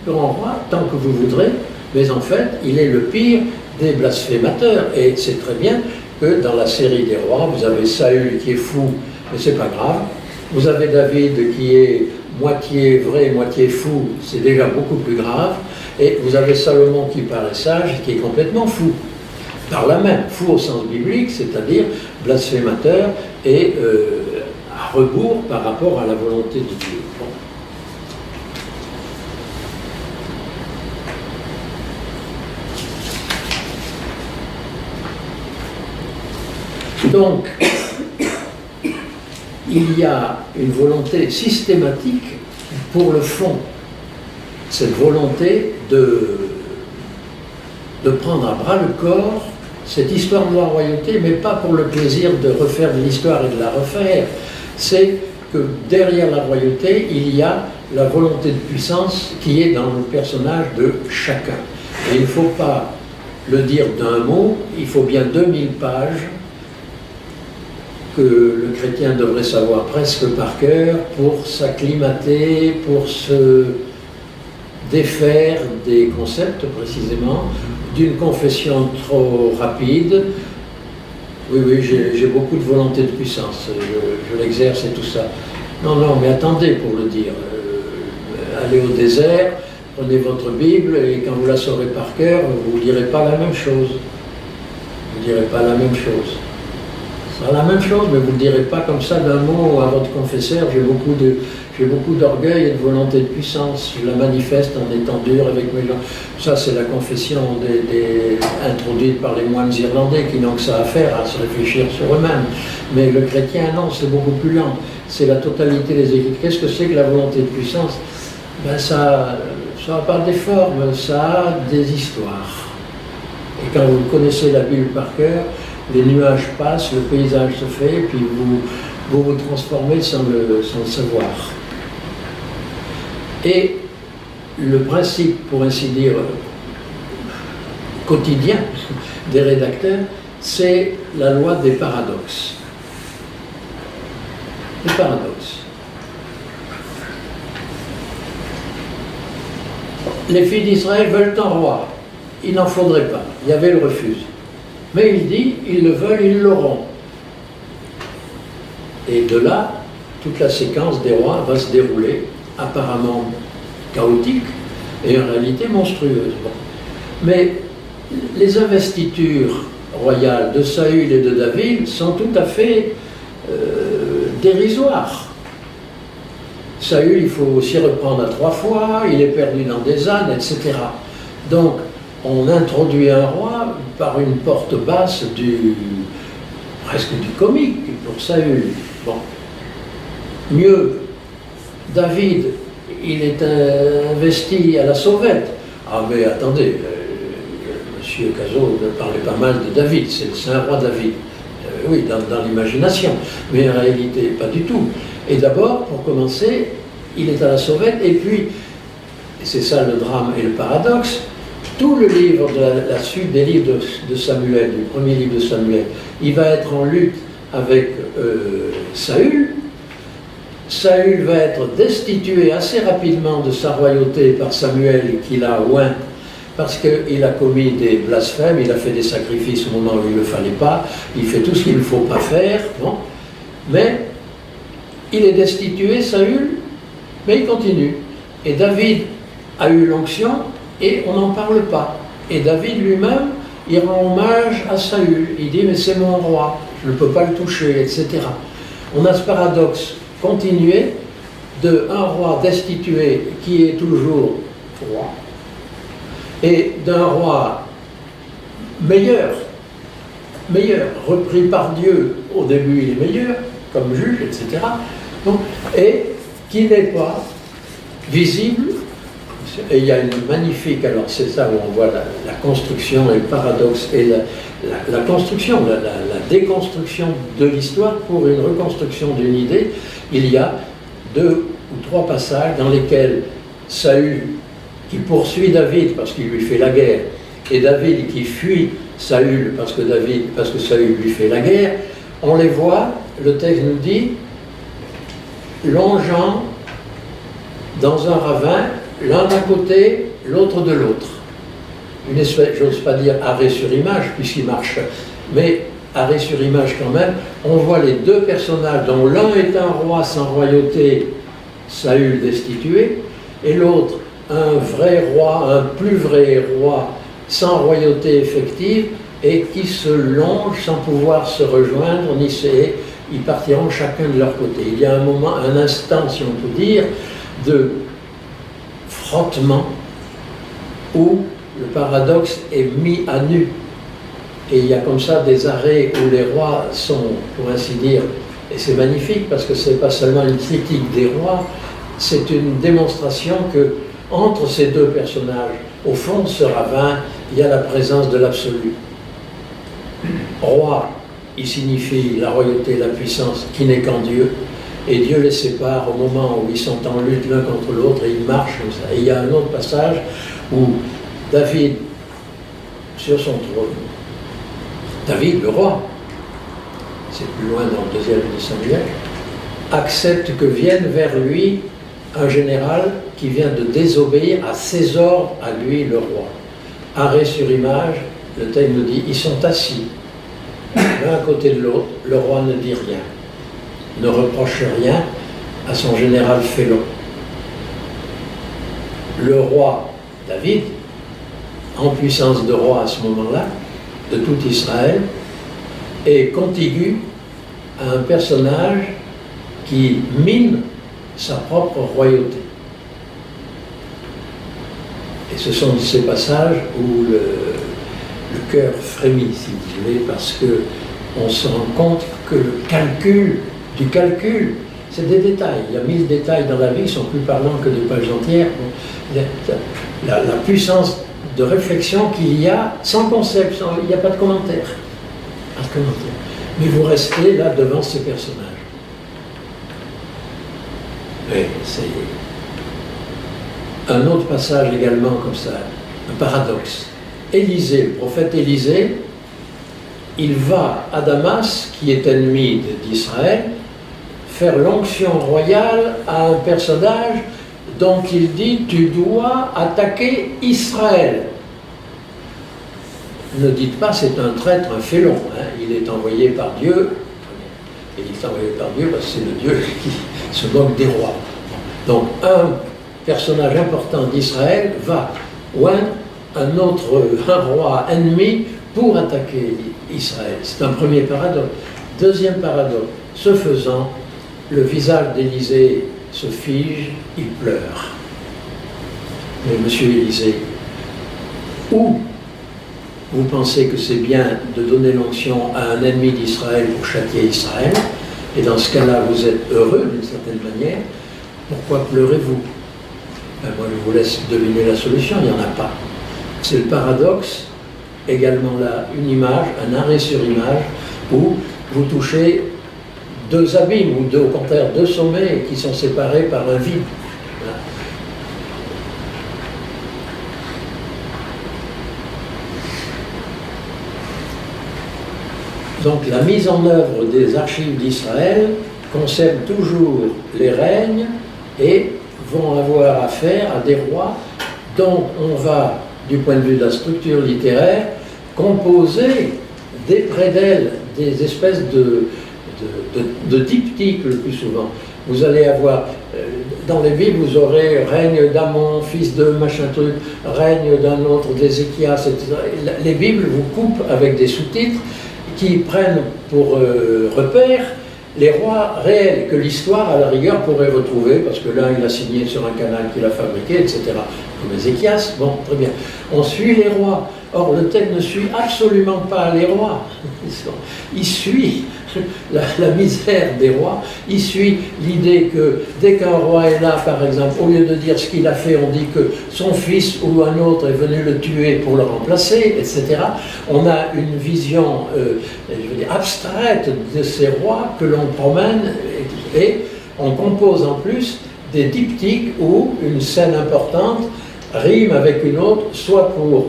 grand roi tant que vous voudrez, mais en fait, il est le pire des blasphémateurs. Et c'est très bien que dans la série des rois, vous avez Saül qui est fou, mais c'est pas grave. Vous avez David qui est moitié vrai, moitié fou, c'est déjà beaucoup plus grave. Et vous avez Salomon qui paraît sage, qui est complètement fou. Par là même, fou au sens biblique, c'est-à-dire blasphémateur et à rebours par rapport à la volonté de Dieu. Bon. Donc, il y a une volonté systématique pour le fond, cette volonté de prendre à bras le corps cette histoire de la royauté, mais pas pour le plaisir de refaire de l'histoire et de la refaire. C'est que derrière la royauté, il y a la volonté de puissance qui est dans le personnage de chacun. Et il ne faut pas le dire d'un mot, il faut bien 2000 pages que le chrétien devrait savoir presque par cœur pour s'acclimater, pour se défaire des concepts précisément, d'une confession trop rapide. Oui, oui, j'ai beaucoup de volonté de puissance, je l'exerce et tout ça. Non, non, mais attendez pour le dire. Allez au désert, prenez votre Bible et quand vous la saurez par cœur, vous ne direz pas la même chose. Vous ne direz pas la même chose. Ce sera la même chose, mais vous ne direz pas comme ça d'un mot à votre confesseur, j'ai beaucoup d'orgueil et de volonté de puissance, je la manifeste en étant dur avec mes gens. Ça, c'est la confession introduite par les moines irlandais qui n'ont que ça à faire, à se réfléchir sur eux-mêmes. Mais le chrétien, non, c'est beaucoup plus lent. C'est la totalité des Écritures. Qu'est-ce que c'est que la volonté de puissance? Ben ça n'a pas des formes, ça a des histoires. Et quand vous connaissez la Bible par cœur, les nuages passent, le paysage se fait, et puis vous transformez sans le savoir. Et le principe, pour ainsi dire, quotidien des rédacteurs, c'est la loi des paradoxes. Les paradoxes. Les filles d'Israël veulent un roi. Il n'en faudrait pas. Yahvé le refuse. Mais il dit, ils le veulent, ils l'auront. Et de là, toute la séquence des rois va se dérouler, apparemment chaotique, et en réalité monstrueuse. Bon. Mais les investitures royales de Saül et de David sont tout à fait dérisoires. Saül, il faut s'y reprendre à 3 fois, il est perdu dans des ânes, etc. Donc, on introduit un roi par une porte basse presque du comique pour Saül. Bon. Mieux, David, il est investi à la sauvette. Ah mais attendez, Monsieur Cazot parlait pas mal de David, c'est un roi David. Oui, dans l'imagination, mais en réalité pas du tout. Et d'abord, pour commencer, il est à la sauvette, et puis, c'est ça le drame et le paradoxe, tout le livre de la suite des livres de Samuel, du premier livre de Samuel, il va être en lutte avec Saül. Saül va être destitué assez rapidement de sa royauté par Samuel qui l'a oint parce qu'il a commis des blasphèmes, il a fait des sacrifices au moment où il ne le fallait pas, il fait tout ce qu'il ne faut pas faire, bon. Mais il est destitué, Saül, mais il continue. Et David a eu l'onction et on n'en parle pas. Et David lui-même, il rend hommage à Saül. Il dit, mais c'est mon roi, je ne peux pas le toucher, etc. On a ce paradoxe continué d'un roi destitué qui est toujours roi, et d'un roi meilleur, repris par Dieu, au début il est meilleur, comme juge, etc. Donc, et qui n'est pas visible. Et il y a une magnifique, alors c'est ça où on voit la construction et le paradoxe, et la construction, la déconstruction de l'histoire pour une reconstruction d'une idée. Il y a 2 ou 3 passages dans lesquels Saül, qui poursuit David parce qu'il lui fait la guerre, et David qui fuit Saül parce que Saül lui fait la guerre, on les voit, le texte nous dit, longeant dans un ravin, l'un d'un côté, l'autre de l'autre. Une espèce, j'ose pas dire arrêt sur image, puisqu'il marche, mais arrêt sur image quand même, on voit les 2 personnages, dont l'un est un roi sans royauté, Saül destitué, et l'autre, un vrai roi, un plus vrai roi, sans royauté effective, et qui se longent sans pouvoir se rejoindre, ils partiront chacun de leur côté. Il y a un moment, un instant, si on peut dire, de frottement où le paradoxe est mis à nu. Et il y a comme ça des arrêts où les rois sont, pour ainsi dire, et c'est magnifique parce que ce n'est pas seulement une critique des rois, c'est une démonstration que entre ces deux personnages, au fond de ce ravin, il y a la présence de l'absolu. Roi, il signifie la royauté, la puissance qui n'est qu'en Dieu, et Dieu les sépare au moment où ils sont en lutte l'un contre l'autre et ils marchent comme ça. Et il y a un autre passage où David, sur son trône, David, le roi, c'est plus loin dans le deuxième de Samuel, accepte que vienne vers lui un général qui vient de désobéir à ses ordres, à lui, le roi. Arrêt sur image, le texte nous dit, ils sont assis, l'un à côté de l'autre, le roi ne dit rien, ne reproche rien à son général félon. Le roi David, en puissance de roi à ce moment-là, de tout Israël, est contigu à un personnage qui mine sa propre royauté. Et ce sont ces passages où le cœur frémit, si vous voulez, parce qu'on se rend compte que le calcul du calcul, c'est des détails. Il y a 1000 détails dans la vie qui sont plus parlants que des pages entières. La puissance de réflexion qu'il y a, sans concept, il n'y a pas de commentaire. Pas de commentaire. Mais vous restez là devant ces personnages. Oui, c'est un autre passage également comme ça, un paradoxe. Élisée, le prophète Élisée, il va à Damas, qui est ennemi d'Israël, faire l'onction royale à un personnage dont il dit « tu dois attaquer Israël ». Ne dites pas c'est un traître, un félon, hein. Il est envoyé par Dieu, et il est envoyé par Dieu parce que c'est le Dieu qui se moque des rois. Donc un personnage important d'Israël va oindre un roi ennemi pour attaquer Israël. C'est un premier paradoxe. Deuxième paradoxe, ce faisant, le visage d'Élisée se fige, il pleure. Mais monsieur Élisée, où vous pensez que c'est bien de donner l'onction à un ennemi d'Israël pour châtier Israël, et dans ce cas-là, vous êtes heureux d'une certaine manière, pourquoi pleurez-vous? Ben, moi, je vous laisse deviner la solution, il n'y en a pas. C'est le paradoxe, également là, une image, un arrêt sur image, où vous touchez deux abîmes, ou au contraire deux sommets qui sont séparés par un vide. Voilà. Donc la mise en œuvre des archives d'Israël concerne toujours les règnes et vont avoir affaire à des rois dont on va, du point de vue de la structure littéraire, composer des prédelles, des espèces de diptyques le plus souvent. Vous allez avoir, dans les Bibles, vous aurez règne d'Amon, fils de machin truc, règne d'un autre, d'Ézéchias, etc. Les Bibles vous coupent avec des sous-titres qui prennent pour repère les rois réels que l'histoire, à la rigueur, pourrait retrouver, parce que l'un, il a signé sur un canal qu'il a fabriqué, etc. Comme Ézéchias, bon, très bien. On suit les rois. Or, le texte ne suit absolument pas les rois. Il suit la misère des rois. Il suit l'idée que dès qu'un roi est là, par exemple, au lieu de dire ce qu'il a fait, on dit que son fils ou un autre est venu le tuer pour le remplacer, etc. On a une vision, je veux dire, abstraite de ces rois que l'on promène et on compose en plus des diptyques où une scène importante rime avec une autre, soit pour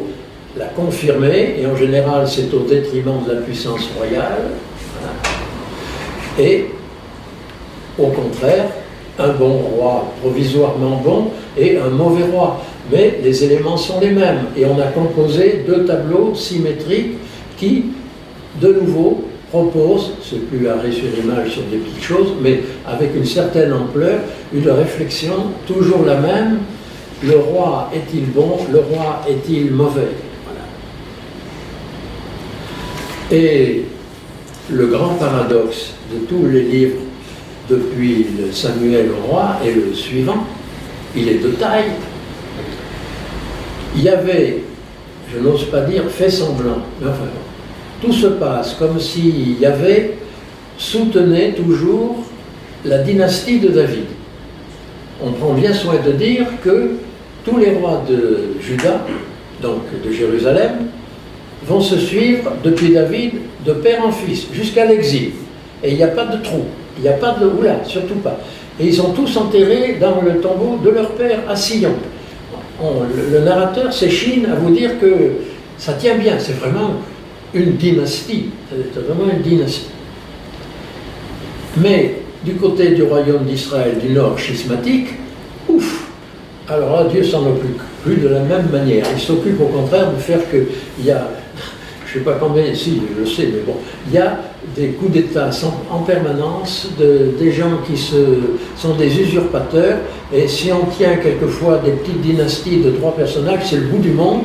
la confirmer, et en général c'est au détriment de la puissance royale, voilà. Et au contraire, un bon roi provisoirement bon et un mauvais roi. Mais les éléments sont les mêmes, et on a composé deux tableaux symétriques qui, de nouveau, proposent, c'est plus arrêt sur image sur des petites choses, mais avec une certaine ampleur, une réflexion toujours la même. Le roi est-il bon? Le roi est-il mauvais? Voilà. Et le grand paradoxe de tous les livres depuis le Samuel au roi est le suivant, il est de taille. Il y avait, je n'ose pas dire fait semblant, mais enfin, tout se passe comme s'il y avait soutenait toujours la dynastie de David. On prend bien soin de dire que tous les rois de Juda, donc de Jérusalem, vont se suivre depuis David de père en fils, jusqu'à l'exil. Et il n'y a pas de trou, il n'y a pas de... Oula, surtout pas. Et ils sont tous enterrés dans le tombeau de leur père à Sion. Le narrateur s'échine à vous dire que ça tient bien, c'est vraiment une dynastie. C'est vraiment une dynastie. Mais du côté du royaume d'Israël du nord schismatique, ouf, alors là, Dieu s'en occupe plus de la même manière. Il s'occupe au contraire de faire qu'il y a, je ne sais pas combien, si, je le sais, mais bon, il y a des coups d'État en permanence, des gens qui sont des usurpateurs, et si on tient quelquefois des petites dynasties de 3 personnages, c'est le bout du monde,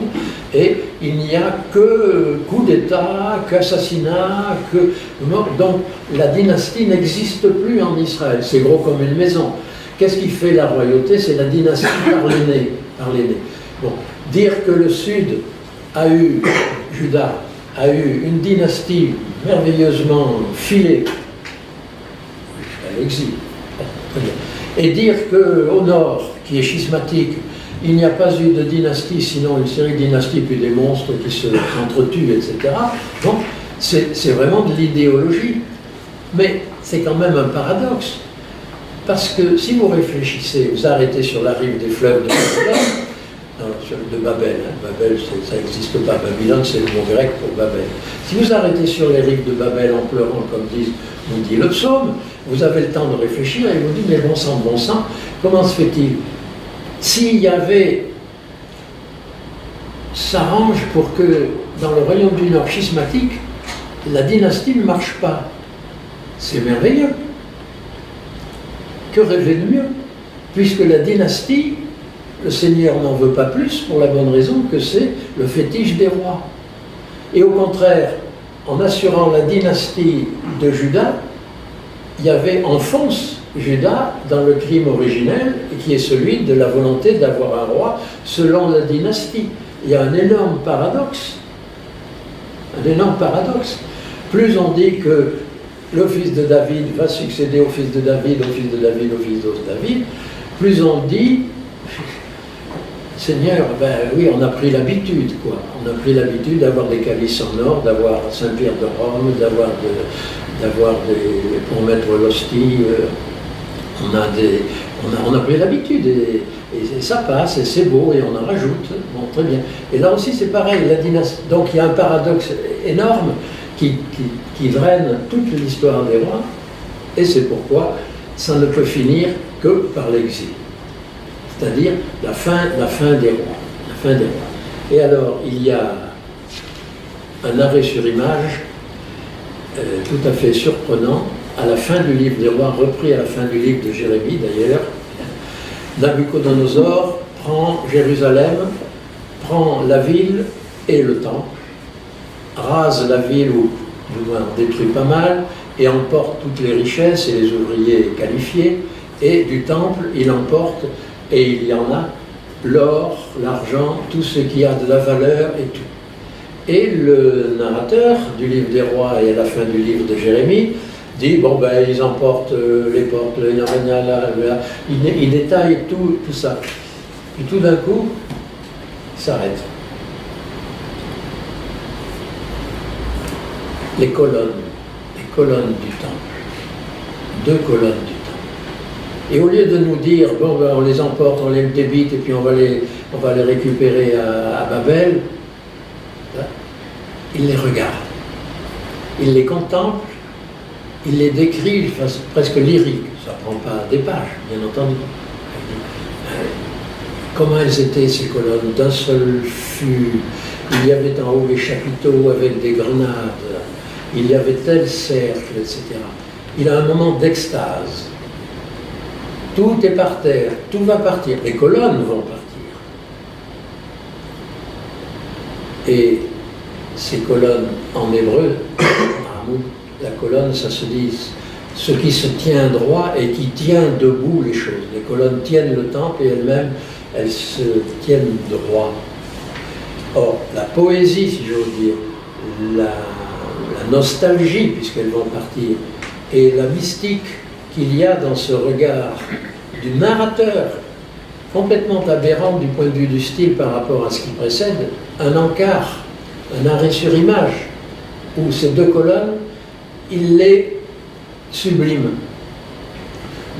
et il n'y a que coup d'État, qu'assassinat, que mort. Donc la dynastie n'existe plus en Israël, c'est gros comme une maison. Qu'est-ce qui fait la royauté? C'est la dynastie par l'aîné. Bon, dire que le Sud a eu, Juda a eu une dynastie merveilleusement filée jusqu'à l'exil, et dire qu'au Nord, qui est schismatique, il n'y a pas eu de dynastie, sinon une série de dynasties, puis des monstres qui s'entretuent, etc. Donc, c'est vraiment de l'idéologie. Mais c'est quand même un paradoxe. Parce que si vous réfléchissez, vous arrêtez sur la rive des fleuves de Babel, Babel, ça n'existe pas, Babylone c'est le mot grec pour Babel. Si vous arrêtez sur les rives de Babel en pleurant, comme nous dit le psaume, vous avez le temps de réfléchir et vous dites, mais bon sang, comment se fait-il? S'il y avait, s'arrange pour que dans le royaume du Nord schismatique, la dynastie ne marche pas. C'est merveilleux. Que rêver de mieux? Puisque la dynastie, le Seigneur n'en veut pas plus pour la bonne raison que c'est le fétiche des rois. Et au contraire, en assurant la dynastie de Juda, il y avait enfonce Juda dans le crime originel, qui est celui de la volonté d'avoir un roi selon la dynastie. Il y a un énorme paradoxe. Un énorme paradoxe. Plus on dit que le fils de David va succéder au fils de David, au fils de David, au fils de David, plus on dit, Seigneur, ben oui, on a pris l'habitude, quoi. On a pris l'habitude d'avoir des calices en or, d'avoir Saint-Pierre de Rome, d'avoir des, pour mettre l'hostie, on a pris l'habitude, et ça passe, et c'est beau, et on en rajoute, bon, très bien. Et là aussi, c'est pareil, la dynastie, donc il y a un paradoxe énorme qui draine toute l'histoire des rois, et c'est pourquoi ça ne peut finir que par l'exil. C'est-à-dire la fin des rois. Et alors, il y a un arrêt sur image tout à fait surprenant, à la fin du livre des rois, repris à la fin du livre de Jérémie d'ailleurs. Nabuchodonosor prend Jérusalem, prend la ville et le temple, rase la ville, ou du moins détruit pas mal, et emporte toutes les richesses et les ouvriers qualifiés, et du temple, il emporte, et il y en a, l'or, l'argent, tout ce qui a de la valeur et tout. Et le narrateur du livre des rois et à la fin du livre de Jérémie dit, bon ben ils emportent les portes, il détaille tout ça. Puis tout d'un coup, il s'arrête. Les colonnes du temple, 2 colonnes du temple. Et au lieu de nous dire, bon ben on les emporte, on les débite et puis on va les récupérer à Babel, il les regarde, il les contemple, il les décrit de façon presque lyrique, ça ne prend pas des pages, bien entendu. Comment elles étaient ces colonnes? D'un seul fût, il y avait en haut les chapiteaux avec des grenades, il y avait tel cercle, etc. Il a un moment d'extase. Tout est par terre, tout va partir, les colonnes vont partir. Et ces colonnes en hébreu, la colonne, ça se dit ce qui se tient droit et qui tient debout les choses. Les colonnes tiennent le temple et elles-mêmes, elles se tiennent droit. Or, la poésie, si j'ose dire, la nostalgie, puisqu'elles vont partir, et la mystique qu'il y a dans ce regard du narrateur, complètement aberrant du point de vue du style par rapport à ce qui précède, un encart, un arrêt sur image, où ces deux colonnes, il les sublime.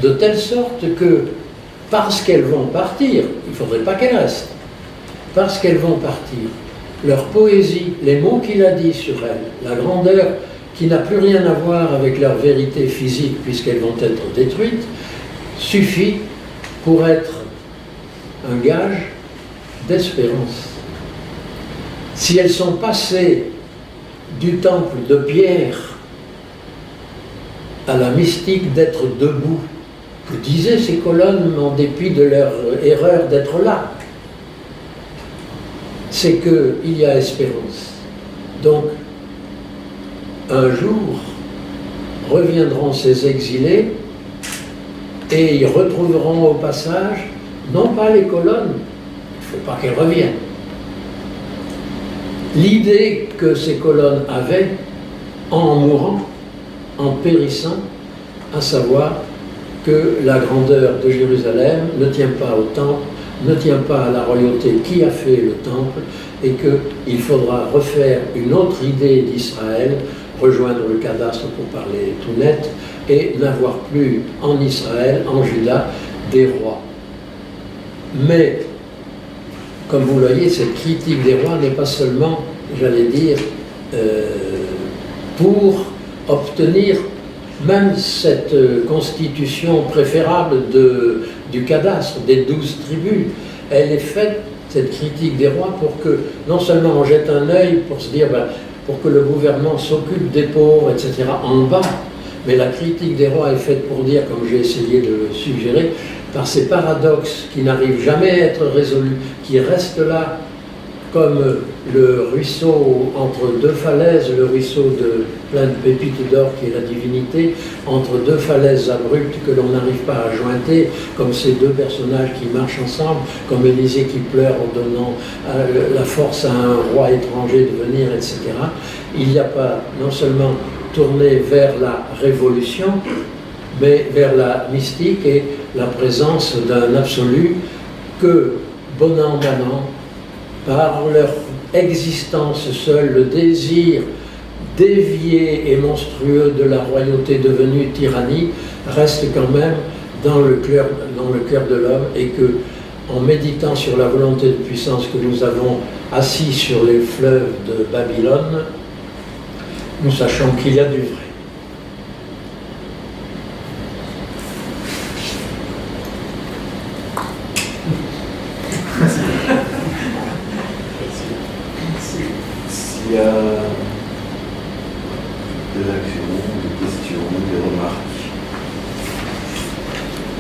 De telle sorte que, parce qu'elles vont partir, il ne faudrait pas qu'elles restent, parce qu'elles vont partir, leur poésie, les mots qu'il a dit sur elles, la grandeur qui n'a plus rien à voir avec leur vérité physique puisqu'elles vont être détruites, suffit pour être un gage d'espérance. Si elles sont passées du temple de pierre à la mystique d'être debout, que disaient ces colonnes en dépit de leur erreur d'être là, c'est qu'il y a espérance. Donc, un jour, reviendront ces exilés et ils retrouveront au passage, non pas les colonnes, il ne faut pas qu'elles reviennent, l'idée que ces colonnes avaient en mourant, en périssant, à savoir que la grandeur de Jérusalem ne tient pas au temple, ne tient pas à la royauté qui a fait le temple, et qu'il faudra refaire une autre idée d'Israël, rejoindre le cadastre pour parler tout net, et n'avoir plus en Israël, en Juda, des rois. Mais, comme vous le voyez, cette critique des rois n'est pas seulement, j'allais dire, pour obtenir même cette constitution préférable du cadastre, des 12 tribus. Elle est faite, cette critique des rois, pour que non seulement on jette un œil pour se dire, pour que le gouvernement s'occupe des pauvres, etc., en bas, mais la critique des rois est faite pour dire, comme j'ai essayé de le suggérer, par ces paradoxes qui n'arrivent jamais à être résolus, qui restent là comme le ruisseau entre deux falaises, le ruisseau plein de pépites d'or qui est la divinité, entre deux falaises abruptes que l'on n'arrive pas à jointer, comme ces deux personnages qui marchent ensemble, comme Élisée qui pleure en donnant la force à un roi étranger de venir, etc. Il n'y a pas non seulement tourné vers la révolution, mais vers la mystique et la présence d'un absolu que, bon an, mal an, par leur existence seule, le désir dévié et monstrueux de la royauté devenue tyrannie reste quand même dans le cœur de l'homme, et que, en méditant sur la volonté de puissance que nous avons assis sur les fleuves de Babylone, nous sachons qu'il y a du vrai. Il y a des actions, des questions, des remarques.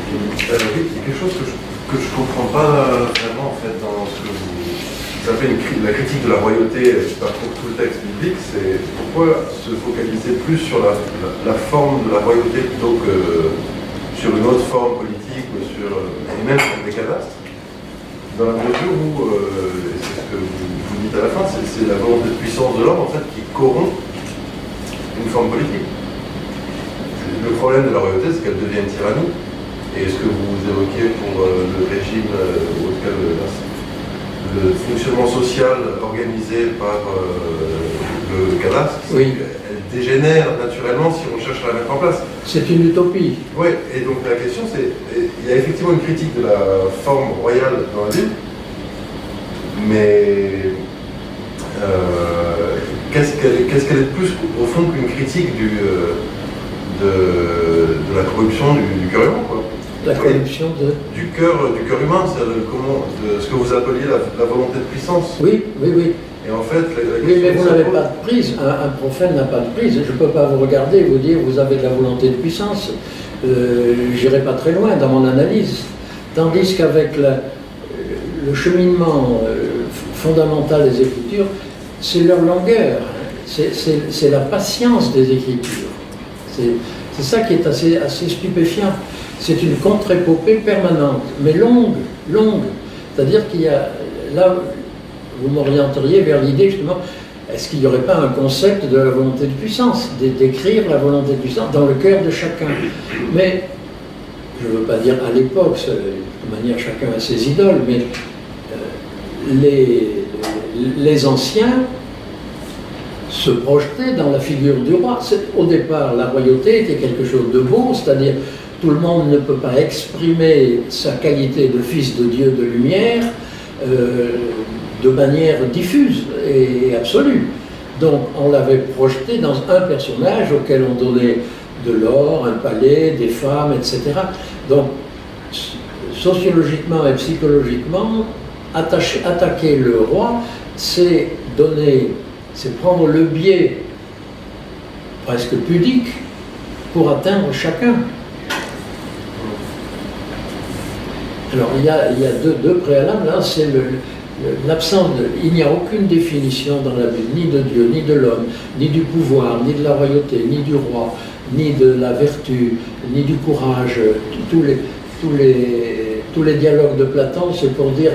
Oui, il y a quelque chose que je ne comprends pas vraiment en fait dans ce que vous appelez la critique de la royauté par tout le texte biblique. C'est pourquoi se focaliser plus sur la forme de la royauté plutôt que sur une autre forme politique ou et même sur des cadastres. Dans la mesure où, et c'est ce que vous dites à la fin, c'est la volonté de puissance de l'homme en fait qui corrompt une forme politique. Le problème de la royauté, c'est qu'elle devient une tyrannie. Et ce que vous évoquiez pour le régime, ou en tout cas le fonctionnement social organisé par le cadastre, oui, elle dégénère naturellement si on cherche à la mettre en place. C'est une utopie. Oui, et donc la question c'est, il y a effectivement une critique de la forme royale dans la Bible, mais qu'est-ce qu'elle est de plus au fond qu'une critique de la corruption du cœur humain, quoi. La corruption du cœur humain, c'est de ce que vous appeliez la volonté de puissance. Oui, oui, oui. Et en fait, oui, mais vous n'avez pas de prise. Un prophète n'a pas de prise. Je ne peux pas vous regarder et vous dire vous avez de la volonté de puissance. Je n'irai pas très loin dans mon analyse. Tandis qu'avec le cheminement fondamental des Écritures, c'est leur longueur, c'est la patience des Écritures. C'est ça qui est assez stupéfiant. C'est une contre-épopée permanente, mais longue. C'est-à-dire qu'il y a, là, vous m'orienteriez vers l'idée justement, est-ce qu'il n'y aurait pas un concept de la volonté de puissance, d'écrire la volonté de puissance dans le cœur de chacun? Mais, je ne veux pas dire à l'époque, de toute manière chacun a ses idoles, mais les anciens se projetaient dans la figure du roi. Au départ, la royauté était quelque chose de beau, c'est-à-dire tout le monde ne peut pas exprimer sa qualité de fils de Dieu de lumière de manière diffuse et absolue. Donc on l'avait projeté dans un personnage auquel on donnait de l'or, un palais, des femmes, etc. Donc sociologiquement et psychologiquement, attaquer le roi, c'est prendre le biais presque pudique pour atteindre chacun. Alors il y a deux préalables, là, c'est l'absence il n'y a aucune définition dans la Bible, ni de Dieu, ni de l'homme, ni du pouvoir, ni de la royauté, ni du roi, ni de la vertu, ni du courage. Tous les dialogues de Platon, c'est pour dire,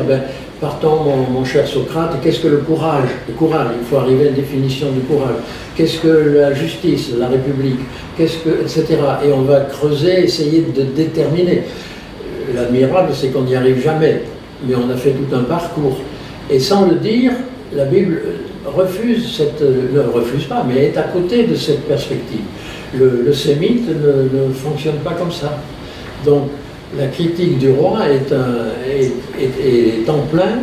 partons mon cher Socrate, qu'est-ce que le courage? Le courage, il faut arriver à une définition du courage. Qu'est-ce que la justice, la République, etc. Et on va creuser, essayer de déterminer. L'admirable, c'est qu'on n'y arrive jamais, mais on a fait tout un parcours. Et sans le dire, la Bible ne refuse pas, mais est à côté de cette perspective. Le sémite ne fonctionne pas comme ça. Donc, la critique du roi est en plein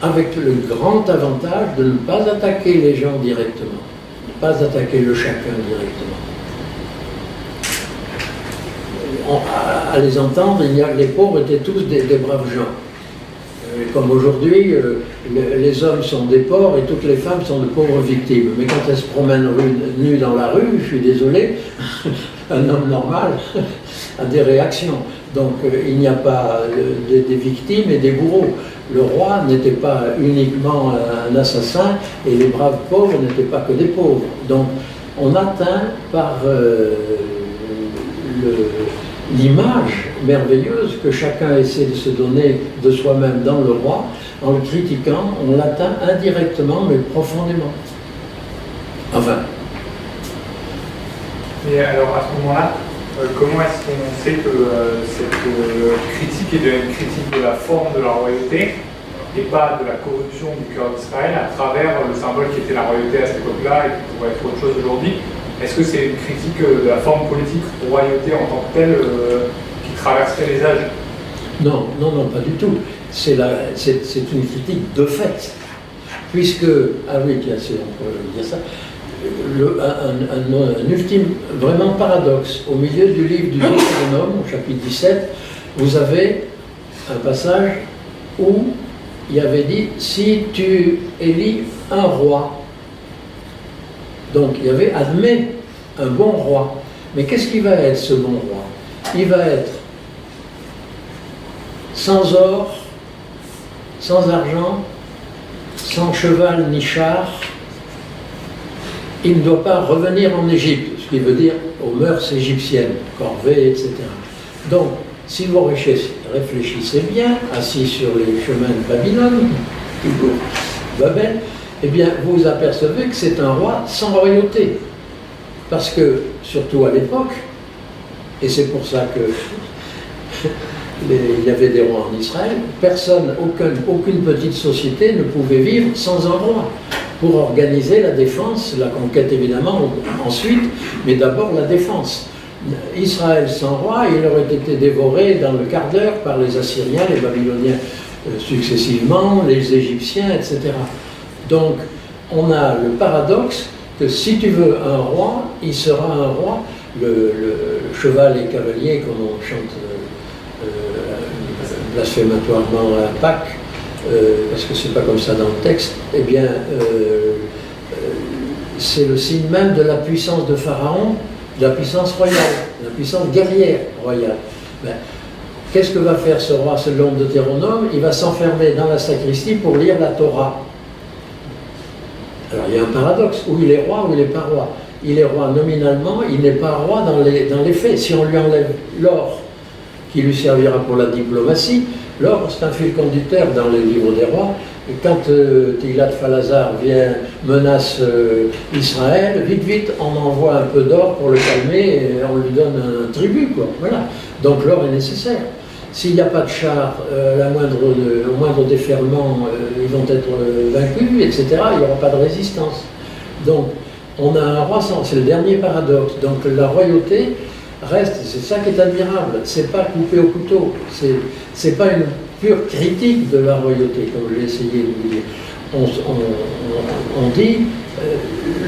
avec le grand avantage de ne pas attaquer les gens directement, de ne pas attaquer le chacun directement. À les entendre, les pauvres étaient tous des braves gens. Comme aujourd'hui, les hommes sont des porcs et toutes les femmes sont de pauvres victimes. Mais quand elles se promènent nues dans la rue, je suis désolé, un homme normal a des réactions. Donc il n'y a pas des victimes et des bourreaux. Le roi n'était pas uniquement un assassin et les braves pauvres n'étaient pas que des pauvres. Donc on atteint par l'image merveilleuse que chacun essaie de se donner de soi-même dans le roi, en le critiquant, on l'atteint indirectement mais profondément. Enfin. Et alors à ce moment-là, comment est-ce qu'on sait que cette critique est une critique de la forme de la royauté et pas de la corruption du cœur d'Israël à travers le symbole qui était la royauté à cette époque-là et qui pourrait être autre chose aujourd'hui? Est-ce que c'est une critique de la forme politique royauté en tant que telle qui traverserait les âges? Non, pas du tout. C'est une critique de fait. Puisque, ah oui, bien sûr, on peut dire ça, un ultime, vraiment paradoxe. Au milieu du livre du Deutéronome, au chapitre 17, vous avez un passage où il avait dit « Si tu élis un roi », donc il y avait « admet un bon roi ». Mais qu'est-ce qui va être ce bon roi? Il va être sans or, sans argent, sans cheval ni char. Il ne doit pas revenir en Égypte, ce qui veut dire aux mœurs égyptiennes, corvée, etc. Donc, si vous réfléchissez bien, assis sur les chemins de Babylone, Babel, eh bien, vous apercevez que c'est un roi sans royauté. Parce que, surtout à l'époque, et c'est pour ça que il y avait des rois en Israël, aucune petite société ne pouvait vivre sans un roi. Pour organiser la défense, la conquête évidemment ensuite, mais d'abord la défense. Israël sans roi, il aurait été dévoré dans le quart d'heure par les Assyriens, les Babyloniens successivement, les Égyptiens, etc. Donc on a le paradoxe que si tu veux un roi, il sera un roi, le cheval et cavalier, comme on chante blasphématoirement à Pâques, parce que c'est pas comme ça dans le texte, eh bien, c'est le signe même de la puissance de Pharaon, de la puissance royale, de la puissance guerrière royale. Ben, qu'est-ce que va faire ce roi selon Deutéronome? Il va s'enfermer dans la sacristie pour lire la Torah. Alors il y a un paradoxe, où il est roi, où il n'est pas roi. Il est roi nominalement, il n'est pas roi dans les faits. Si on lui enlève l'or qui lui servira pour la diplomatie, l'or c'est un fil conducteur dans les livres des rois. Et quand Tiglath-Phalazar menace Israël, vite, on envoie un peu d'or pour le calmer et on lui donne un tribut, quoi. Voilà. Donc l'or est nécessaire. S'il n'y a pas de char, au moindre déferlement, ils vont être vaincus, etc. Il n'y aura pas de résistance. Donc, on a un roi sans. C'est le dernier paradoxe. Donc, la royauté reste, c'est ça qui est admirable. C'est pas coupé au couteau. C'est pas une pure critique de la royauté, comme j'ai essayé de vous dire. On dit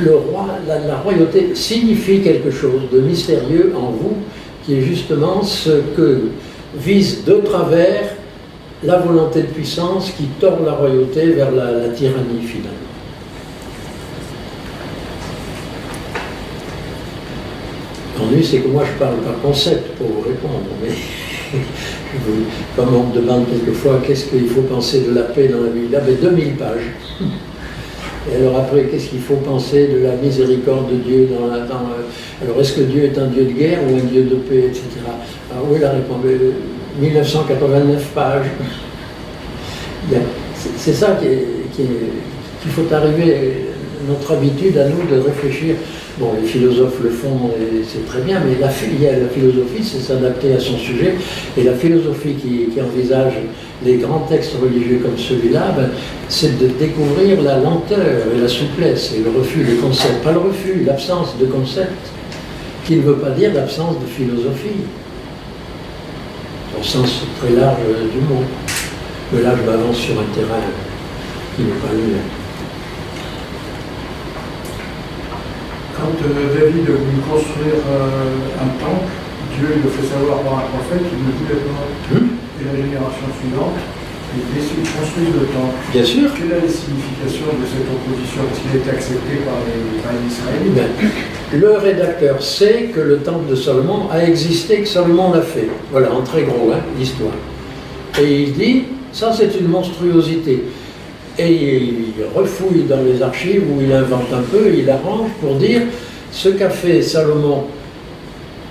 le roi, la royauté signifie quelque chose de mystérieux en vous, qui est justement ce que vise de travers la volonté de puissance qui tord la royauté vers la tyrannie finalement. L'ennui, c'est que moi je parle par concept pour vous répondre, mais comme on me demande quelquefois qu'est-ce qu'il faut penser de la paix dans la Bible, il y avait 2000 pages. Et alors après, qu'est-ce qu'il faut penser de la miséricorde de Dieu alors est-ce que Dieu est un Dieu de guerre ou un Dieu de paix, etc. Alors oui, la réponse, 1989 pages. C'est ça qu'il faut arriver, notre habitude à nous de réfléchir. Bon, les philosophes le font et c'est très bien, mais la philosophie, c'est s'adapter à son sujet. Et la philosophie qui envisage les grands textes religieux comme celui-là, c'est de découvrir la lenteur et la souplesse et le refus des concepts. Pas le refus, l'absence de concepts, qui ne veut pas dire l'absence de philosophie, au sens très large du mot. Mais là, je m'avance sur un terrain qui n'est pas le mien. Quand David voulait construire un temple, Dieu le fait savoir par un prophète qu'il ne voulait pas. Et la génération suivante, il construit le temple. Bien sûr. Quelle est la signification de cette opposition? Est-ce qu'il est accepté par les Israélites? Le rédacteur sait que le temple de Salomon a existé, que Salomon l'a fait. Voilà, en très gros, l'histoire. Et il dit, ça c'est une monstruosité. Et il refouille dans les archives où il invente un peu, il arrange pour dire ce qu'a fait Salomon.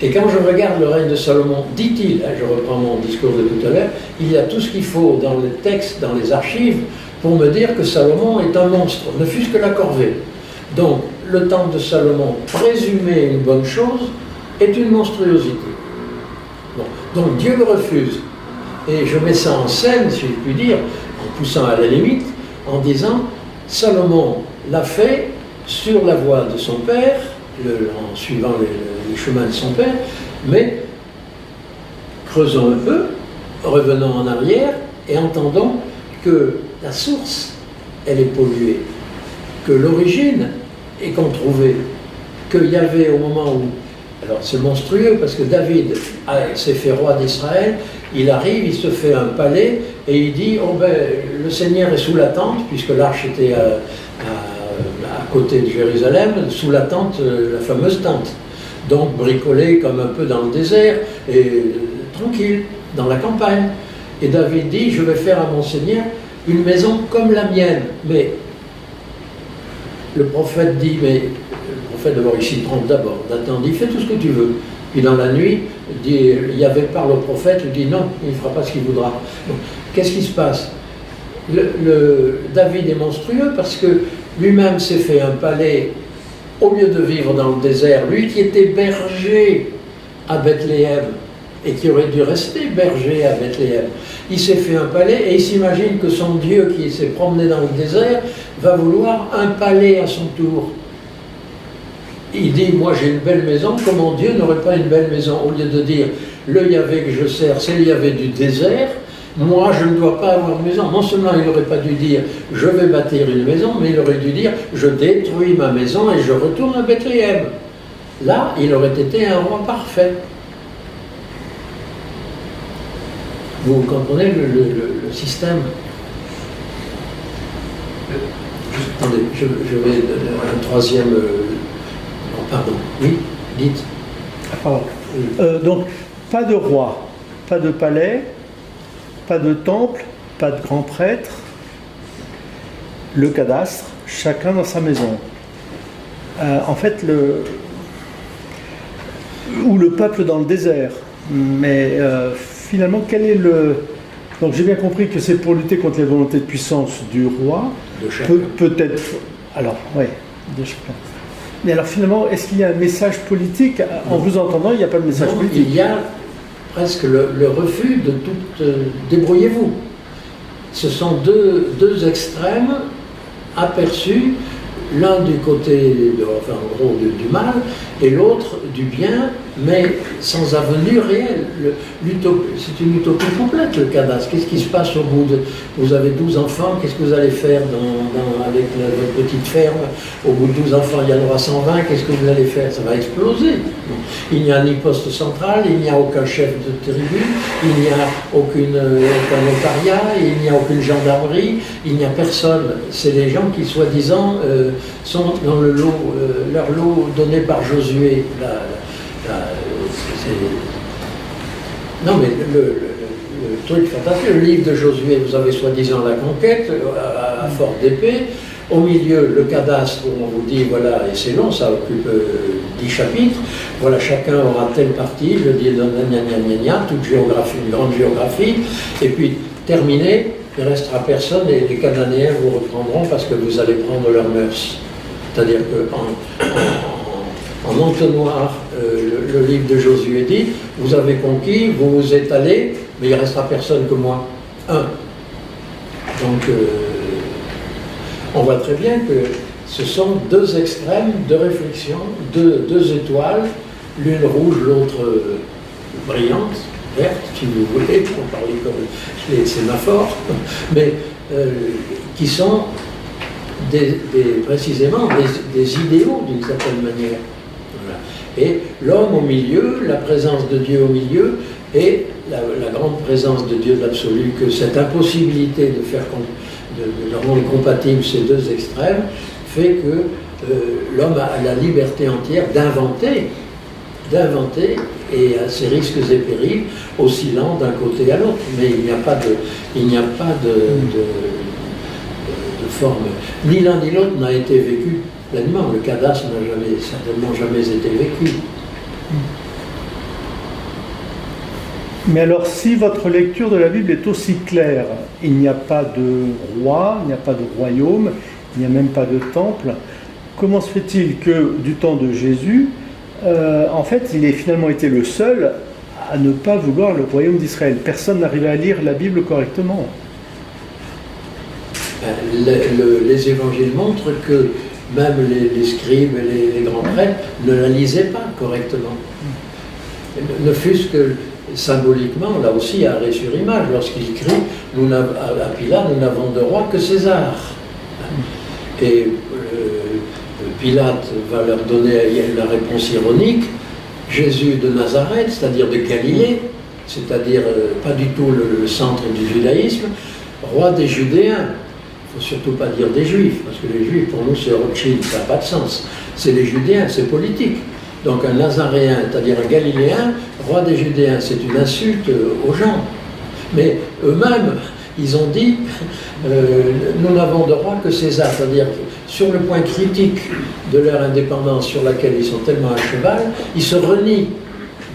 Et quand je regarde le règne de Salomon, dit-il, je reprends mon discours de tout à l'heure, il y a tout ce qu'il faut dans les textes, dans les archives, pour me dire que Salomon est un monstre, ne fût-ce que la corvée. Donc, le temple de Salomon, présumé une bonne chose, est une monstruosité. Bon. Donc, Dieu le refuse. Et je mets ça en scène, si je puis dire, en poussant à la limite, en disant, Salomon l'a fait sur la voie de son père, en suivant les chemins de son père, mais creusons un peu, revenons en arrière et entendons que la source, elle est polluée, que l'origine est controuvée, qu'il y avait au moment où, alors c'est monstrueux parce que David s'est fait roi d'Israël, il arrive, il se fait un palais et il dit, oh ben, le Seigneur est sous la tente, puisque l'arche était à côté de Jérusalem, sous la tente, la fameuse tente. Donc bricolée comme un peu dans le désert, et tranquille, dans la campagne. Et David dit, je vais faire à mon Seigneur une maison comme la mienne. Mais le prophète dit, mais le prophète d'abord, il s'y trompe d'abord. Nathan dit, fais tout ce que tu veux. Puis dans la nuit, il y avait parle au prophète, il dit non, il ne fera pas ce qu'il voudra. Qu'est-ce qui se passe? David est monstrueux parce que lui-même s'est fait un palais au lieu de vivre dans le désert. Lui qui était berger à Bethléem et qui aurait dû rester berger à Bethléem, il s'est fait un palais et il s'imagine que son Dieu qui s'est promené dans le désert va vouloir un palais à son tour. Il dit, moi j'ai une belle maison, comment Dieu n'aurait pas une belle maison? Au lieu de dire, le Yahvé que je sers, c'est le Yahvé du désert, moi je ne dois pas avoir de maison. Non seulement il n'aurait pas dû dire, je vais bâtir une maison, mais il aurait dû dire, je détruis ma maison et je retourne à Bethléem. Là, il aurait été un roi parfait. Vous comprenez le système? Attendez, je vais un troisième... Pardon, oui, dites. Pardon. Donc, pas de roi, pas de palais, pas de temple, pas de grand prêtre, le cadastre, chacun dans sa maison. En fait, ou le peuple dans le désert. Mais finalement, quel est le... Donc j'ai bien compris que c'est pour lutter contre les volontés de puissance du roi. De chacun. Peut-être... Alors, oui, de chacun. Mais alors finalement, est-ce qu'il y a un message politique? En vous entendant, il n'y a pas de message Non, politique. il y a presque le refus de tout... débrouillez-vous. Ce sont deux extrêmes aperçus, l'un du côté, enfin en gros, du mal, et l'autre du bien, mais sans avenir réel. C'est une utopie complète, le cadastre. Qu'est-ce qui se passe au bout de... Vous avez 12 enfants, qu'est-ce que vous allez faire avec votre petite ferme? Au bout de 12 enfants, il y en aura 120, qu'est-ce que vous allez faire? Ça va exploser. Il n'y a ni poste central, il n'y a aucun chef de tribu, il n'y a aucun notariat, il n'y a aucune gendarmerie, il n'y a personne. C'est les gens qui, soi-disant, sont dans le lot, leur lot donné par Josué. Non, mais le truc fantastique, le livre de Josué, vous avez soi-disant la conquête à force d'épée. Au milieu, le cadastre où on vous dit, voilà, et c'est long, ça occupe 10 chapitres, voilà, chacun aura telle partie, je dis, toute géographie, une grande géographie, et puis terminé, il ne restera personne et les Cananéens vous reprendront parce que vous allez prendre leurs mœurs. C'est-à-dire qu'en entonnoir, le livre de Josué dit, vous avez conquis, vous vous êtes allés, mais il ne restera personne que moi. Donc, on voit très bien que ce sont deux extrêmes de réflexion, deux étoiles, l'une rouge, l'autre brillante, verte, si vous voulez, pour parler comme les sémaphores, mais qui sont précisément des idéaux d'une certaine manière. Voilà. Et l'homme au milieu, la présence de Dieu au milieu, et la grande présence de Dieu de l'absolu, que cette impossibilité de rendre compatibles ces deux extrêmes fait que l'homme a la liberté entière d'inventer et à ses risques et périls, oscillant d'un côté à l'autre. Mais il n'y a pas de forme. Ni l'un ni l'autre n'a été vécu pleinement. Le cadastre n'a certainement jamais été vécu. Mais alors, si votre lecture de la Bible est aussi claire, il n'y a pas de roi, il n'y a pas de royaume, il n'y a même pas de temple, comment se fait-il que du temps de Jésus, en fait, il ait finalement été le seul à ne pas vouloir le royaume d'Israël? Personne n'arrivait à lire la Bible correctement. Les évangiles montrent que même les scribes et les grands prêtres ne la lisaient pas correctement. Ne fût-ce que symboliquement, là aussi, arrêt sur image, lorsqu'il crie à Pilate, nous n'avons de roi que César. Et Pilate va leur donner la réponse ironique, Jésus de Nazareth, c'est-à-dire de Galilée, c'est-à-dire pas du tout le centre du judaïsme, roi des Judéens. Il ne faut surtout pas dire des Juifs, parce que les Juifs, pour nous, c'est Rothschild, ça n'a pas de sens. C'est les Judéens, c'est politique. Donc un Nazaréen, c'est-à-dire un Galiléen, roi des Judéens, c'est une insulte aux gens. Mais eux-mêmes, ils ont dit, nous n'avons de roi que César, c'est-à-dire sur le point critique de leur indépendance sur laquelle ils sont tellement à cheval, ils se renient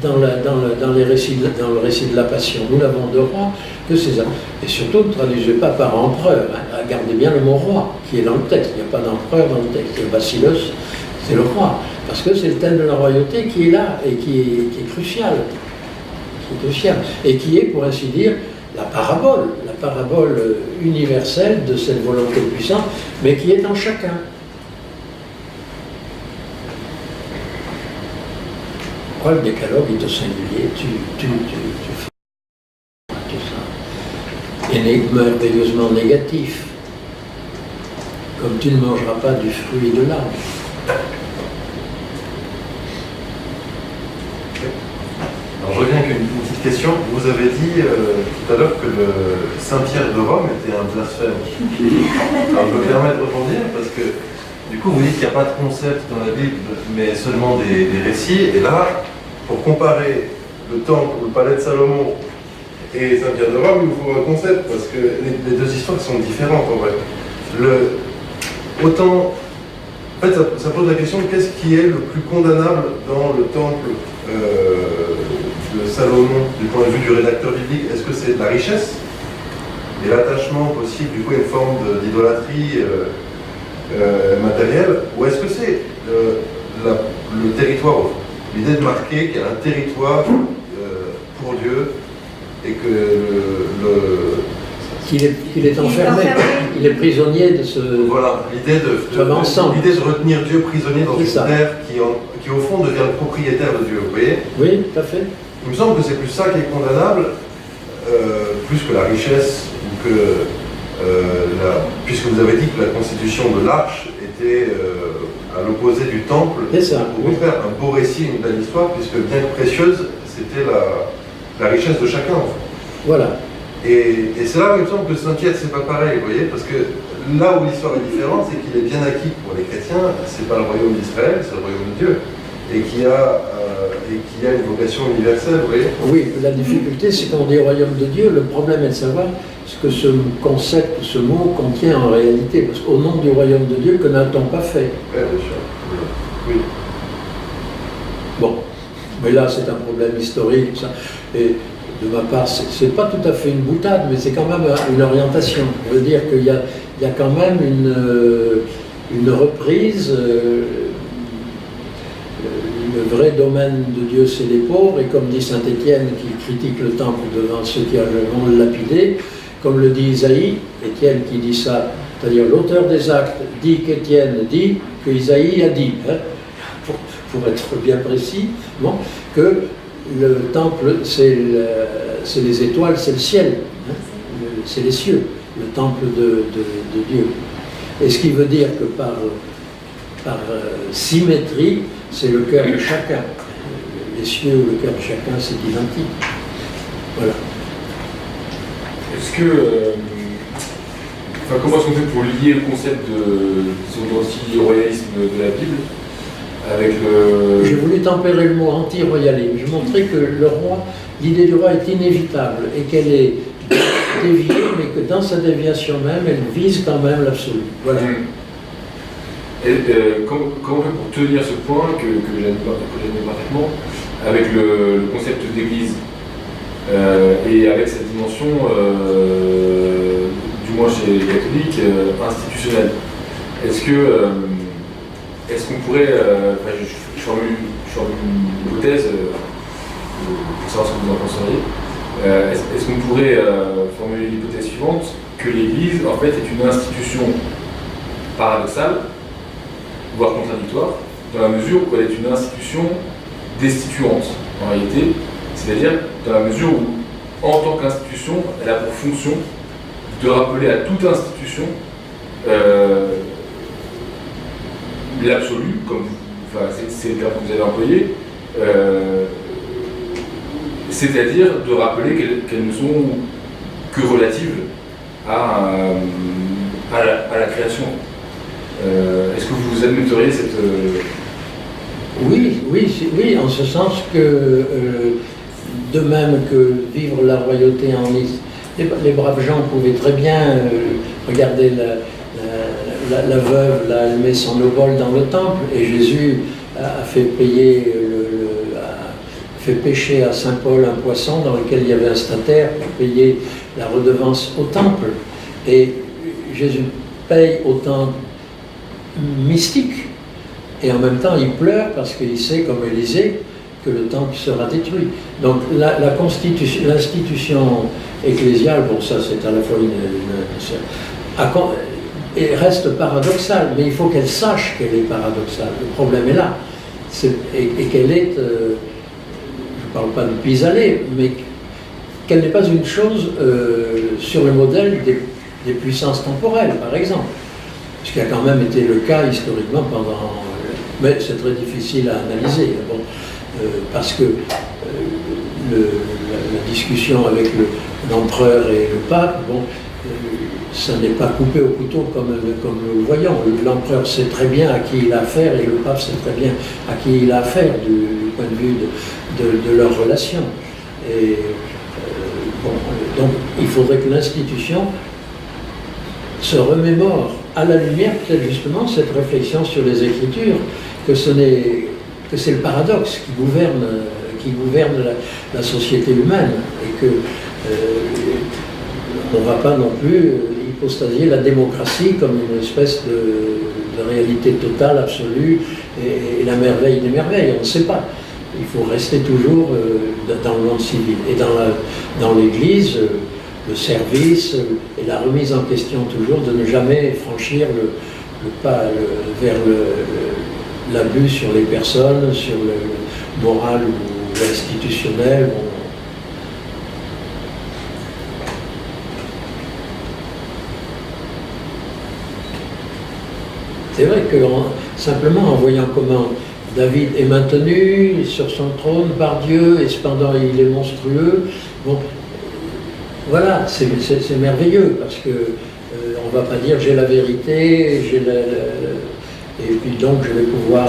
dans le récit de la Passion. Nous n'avons de roi que César. Et surtout, ne traduisez pas par empereur, hein. Gardez bien le mot roi, qui est dans le texte. Il n'y a pas d'empereur dans le texte. Et Basileus, c'est le roi. Parce que c'est le thème de la royauté qui est là et qui est crucial. Et qui est, pour ainsi dire, la parabole universelle de cette volonté puissante, mais qui est en chacun. Pourquoi le décalogue est au singulier? Tu ça. Et merveilleusement négatif. Comme tu ne mangeras pas du fruit de l'arbre. Alors je reviens avec une petite question. Vous avez dit tout à l'heure que le Saint-Pierre de Rome était un blasphème. Alors je me permets de rebondir parce que du coup vous dites qu'il n'y a pas de concept dans la Bible, mais seulement des récits. Et là, pour comparer le temple ou le palais de Salomon et Saint-Pierre de Rome, il vous faut un concept parce que les deux histoires sont différentes en vrai. autant... En fait, ça pose la question, qu'est-ce qui est le plus condamnable dans le temple de Salomon, du point de vue du rédacteur biblique? Est-ce que c'est la richesse et l'attachement possible, du coup, à une forme d'idolâtrie matérielle, ou est-ce que c'est le territoire, l'idée de marquer qu'il y a un territoire pour Dieu et que qu'il est enfermé, il est prisonnier de ce... Voilà, l'idée de retenir Dieu prisonnier dans une terre qui au fond devient le propriétaire de Dieu, vous voyez? Oui, tout à fait. Il me semble que c'est plus ça qui est condamnable, plus que la richesse, ou que puisque vous avez dit que la constitution de l'arche était à l'opposé du temple, c'est ça, au contraire, un beau récit, une belle histoire, puisque bien que précieuse, c'était la richesse de chacun. En fait. Voilà. Et c'est là où il me semble que Saint-Pierre, c'est pas pareil, vous voyez, parce que là où l'histoire est différente, c'est qu'il est bien acquis pour les chrétiens, c'est pas le royaume d'Israël, c'est le royaume de Dieu, et qui a une vocation universelle, vous voyez. Oui, la difficulté, c'est quand on dit royaume de Dieu, le problème est de savoir ce que ce concept, ce mot contient en réalité, parce qu'au nom du royaume de Dieu, que n'a-t-on pas fait? Oui, bien sûr. Oui. Bon, mais là, c'est un problème historique, ça. Et de ma part, c'est pas tout à fait une boutade, mais c'est quand même une orientation. Je veux dire qu'il y a quand même une reprise. Le vrai domaine de Dieu, c'est les pauvres, et comme dit saint Étienne, qui critique le temple devant ceux qui vont le lapider, comme le dit Isaïe, Étienne qui dit ça, c'est-à-dire l'auteur des actes dit qu'Étienne dit que Isaïe a dit, hein, pour être bien précis, bon, que le temple, c'est les étoiles, c'est le ciel, hein, c'est les cieux, le temple de Dieu. Et ce qui veut dire que par symétrie, c'est le cœur de chacun. Les cieux ou le cœur de chacun, c'est identique. Voilà. Est-ce que... comment est-ce qu'on fait pour lier le concept d'anti-royalisme de la Bible avec le... J'ai voulu tempérer le mot anti-royalisme. Je montrais que le roi, l'idée du roi est inévitable et qu'elle est déviée, mais que dans sa déviation même, elle vise quand même l'absolu. Voilà. Et, comment on fait pour tenir ce point que j'aime parfaitement avec le concept d'église et avec cette dimension, du moins chez les catholiques, institutionnelle? Est-ce qu'on pourrait, je formule une hypothèse pour savoir ce que vous en penseriez, est-ce qu'on pourrait formuler l'hypothèse suivante, que l'Église en fait est une institution paradoxale, voire contradictoire, dans la mesure où elle est une institution destituante, en réalité, c'est-à-dire dans la mesure où, en tant qu'institution, elle a pour fonction de rappeler à toute institution l'absolu, c'est le terme que vous avez employé, c'est-à-dire de rappeler qu'elles ne sont que relatives à la création. Est-ce que vous admetteriez cette... Oui, en ce sens que, de même que vivre la royauté en Israël, les braves gens pouvaient très bien regarder la veuve, là, elle met son obole dans le temple, et Jésus a fait payer, a fait pêcher à Saint-Paul un poisson dans lequel il y avait un stataire pour payer la redevance au temple. Et Jésus paye autant mystique, et en même temps il pleure parce qu'il sait, comme Élisée, que le temple sera détruit. Donc l'institution ecclésiale, bon ça c'est à la fois et reste paradoxale, mais il faut qu'elle sache qu'elle est paradoxale. Le problème est là, et qu'elle est, je ne parle pas de pis-aller, mais qu'elle n'est pas une chose sur le modèle des puissances temporelles, par exemple. Ce qui a quand même été le cas historiquement pendant... Mais c'est très difficile à analyser, bon, parce que la discussion avec l'empereur et le pape, bon, ça n'est pas coupé au couteau comme nous le voyons. L'empereur sait très bien à qui il a affaire et le pape sait très bien à qui il a affaire du point de vue de leur relation. Et, bon, donc il faudrait que l'institution se remémore à la lumière peut-être justement cette réflexion sur les Écritures, que c'est le paradoxe qui gouverne la société humaine, et que on ne va pas non plus hypostasier la démocratie comme une espèce de réalité totale, absolue, et la merveille des merveilles. On ne sait pas. Il faut rester toujours dans le monde civil. Et dans l'Église, le service et la remise en question toujours de ne jamais franchir le pas vers l'abus sur les personnes, sur le moral ou l'institutionnel. Bon. C'est vrai que simplement en voyant comment David est maintenu sur son trône par Dieu et cependant il est monstrueux, bon, voilà, c'est merveilleux parce que on ne va pas dire j'ai la vérité, et puis donc je vais pouvoir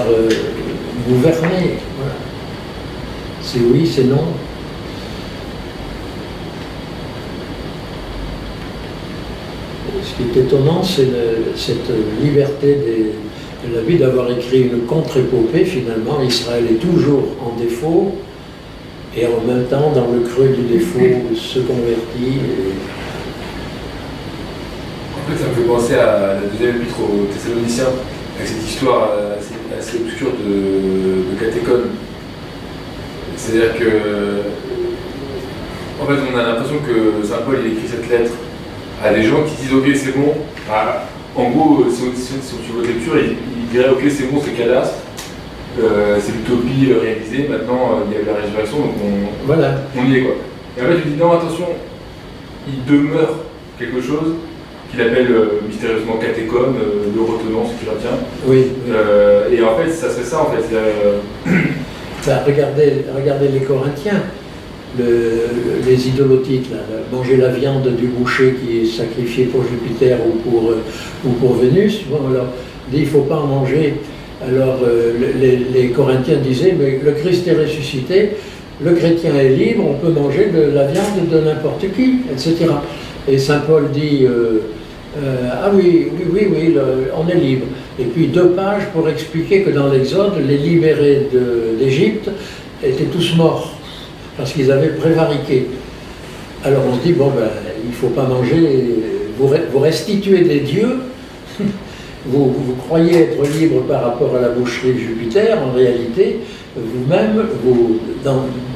gouverner. Voilà. C'est oui, c'est non. Ce qui est étonnant, c'est cette liberté de David d'avoir écrit une contre-épopée. Finalement, Israël est toujours en défaut, et en même temps, dans le creux du défaut, se convertit. En fait, ça me fait penser à la deuxième épître aux Thessaloniciens, avec cette histoire assez obscure de catéchone. C'est-à-dire que, en fait, on a l'impression que Saint Paul il écrit cette lettre à des gens qui disent ok c'est bon, en gros si tu vois votre lecture il dirait ok c'est bon, c'est cadastre, c'est l'utopie réalisée, maintenant il y a eu la résurrection donc on y est quoi. Et en fait il dit non attention, il demeure quelque chose qu'il appelle mystérieusement catéchone, le retenant, ce qui retient. Oui. Et en fait ça serait ça en fait. Regardez les Corinthiens. Les idolotiques, là, manger la viande du boucher qui est sacrifié pour Jupiter ou pour Vénus, bon, alors, il ne faut pas en manger. Alors les Corinthiens disaient, mais le Christ est ressuscité, le chrétien est libre, on peut manger de la viande de n'importe qui, etc. Et Saint Paul dit, ah oui, on est libre. Et puis 2 pages pour expliquer que dans l'Exode, les libérés d'Égypte étaient tous morts, parce qu'ils avaient prévariqué. Alors on se dit, bon ben, il ne faut pas manger, vous restituez des dieux, vous croyez être libre par rapport à la boucherie de Jupiter, en réalité, vous-même,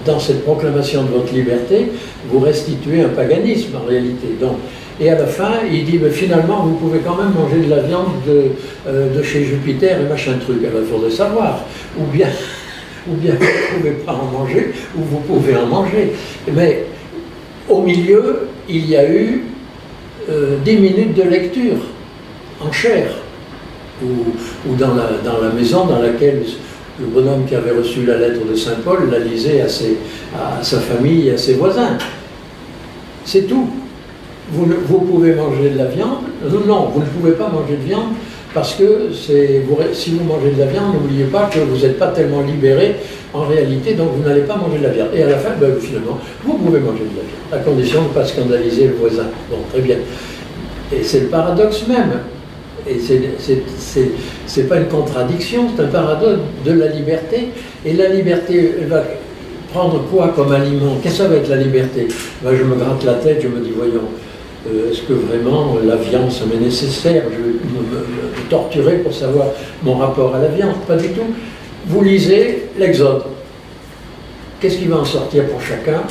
dans cette proclamation de votre liberté, vous restituez un paganisme, en réalité. Donc, et à la fin, il dit, mais finalement, vous pouvez quand même manger de la viande de chez Jupiter et machin truc. Alors il faudrait savoir, ou bien vous ne pouvez pas en manger, ou vous pouvez en manger. Mais au milieu, il y a eu 10 minutes de lecture en chair, ou dans la maison dans laquelle le bonhomme qui avait reçu la lettre de Saint Paul la lisait à sa famille et à ses voisins. C'est tout. Vous pouvez manger de la viande. Non, vous ne pouvez pas manger de viande, parce que si vous mangez de la viande, n'oubliez pas que vous n'êtes pas tellement libéré en réalité, donc vous n'allez pas manger de la viande. Et à la fin, finalement, vous pouvez manger de la viande, à condition de ne pas scandaliser le voisin. Bon, très bien. Et c'est le paradoxe même. Et c'est pas une contradiction, c'est un paradoxe de la liberté. Et la liberté, elle va prendre quoi comme aliment? Qu'est-ce que ça va être la liberté? Je me gratte la tête, je me dis, voyons, est-ce que vraiment la viande, ça m'est nécessaire? Je vais me torturer pour savoir mon rapport à la viande? Pas du tout. Vous lisez l'Exode. Qu'est-ce qui va en sortir pour chacun?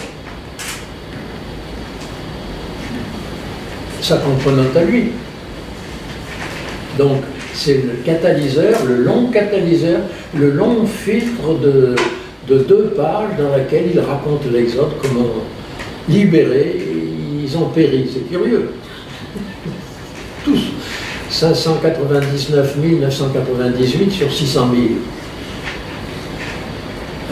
Sa propre note à lui. Donc, c'est le catalyseur, le long filtre de 2 pages dans laquelle il raconte l'Exode, comment libérés, ils ont péri. C'est curieux. Tous. 599 998 sur 600 000.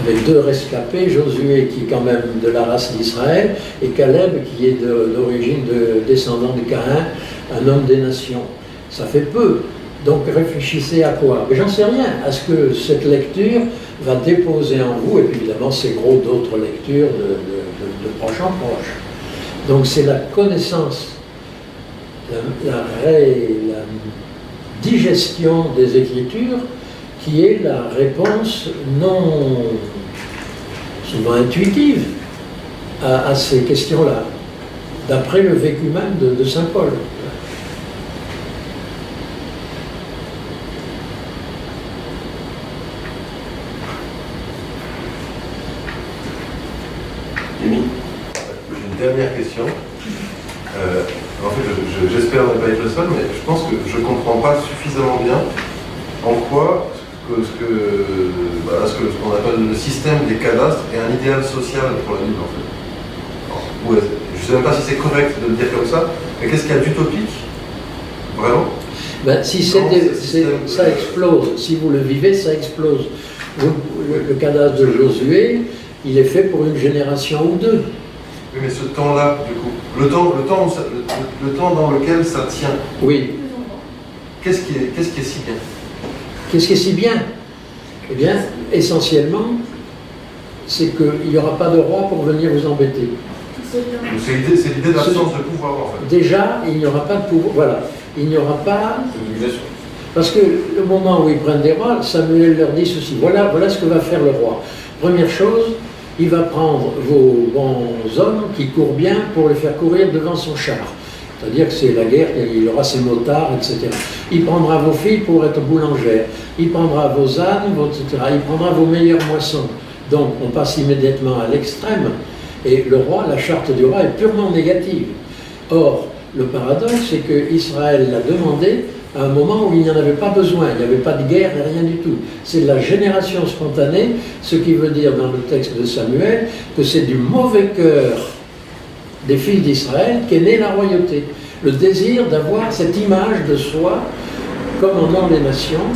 Avec 2 rescapés, Josué qui est quand même de la race d'Israël, et Caleb qui est d'origine descendant de Caïn, un homme des nations. Ça fait peu. Donc réfléchissez à quoi? Mais j'en sais rien. À ce que cette lecture va déposer en vous, et puis évidemment c'est gros d'autres lectures de proche en proche. Donc c'est la connaissance la digestion des Écritures qui est la réponse non souvent intuitive à ces questions-là, d'après le vécu même de saint Paul. Amy. J'ai une dernière question. En fait, j'espère ne pas être le seul, mais je pense que je ne comprends pas suffisamment bien en quoi ce qu'on appelle le système des cadastres est un idéal social pour la Bible, en fait. Alors, je ne sais même pas si c'est correct de le dire comme ça, mais qu'est-ce qu'il y a d'utopique, vraiment? Ben, si ça explose, si vous le vivez, ça explose. Le cadastre de Josué, il est fait pour une génération ou deux. Oui, mais ce temps-là, du coup, le temps dans lequel ça tient. Oui. Qu'est-ce qui est si bien? Qu'est-ce qui est si bien? Eh bien, essentiellement, c'est qu'il n'y aura pas de roi pour venir vous embêter. C'est l'idée d'absence de pouvoir, en fait. Déjà, il n'y aura pas de pouvoir. Voilà. Il n'y aura pas. Parce que le moment où ils prennent des rois, Samuel leur dit ceci. Voilà ce que va faire le roi. Première chose, il va prendre vos bons hommes qui courent bien pour les faire courir devant son char. C'est-à-dire que c'est la guerre, il aura ses motards, etc. Il prendra vos filles pour être boulangères. Il prendra vos ânes, etc. Il prendra vos meilleures moissons. Donc on passe immédiatement à l'extrême. Et le roi, la charte du roi est purement négative. Or, le paradoxe, c'est qu'Israël l'a demandé à un moment où il n'y en avait pas besoin, il n'y avait pas de guerre et rien du tout. C'est de la génération spontanée, ce qui veut dire dans le texte de Samuel que c'est du mauvais cœur des fils d'Israël qu'est née la royauté. Le désir d'avoir cette image de soi, comme en ont les nations,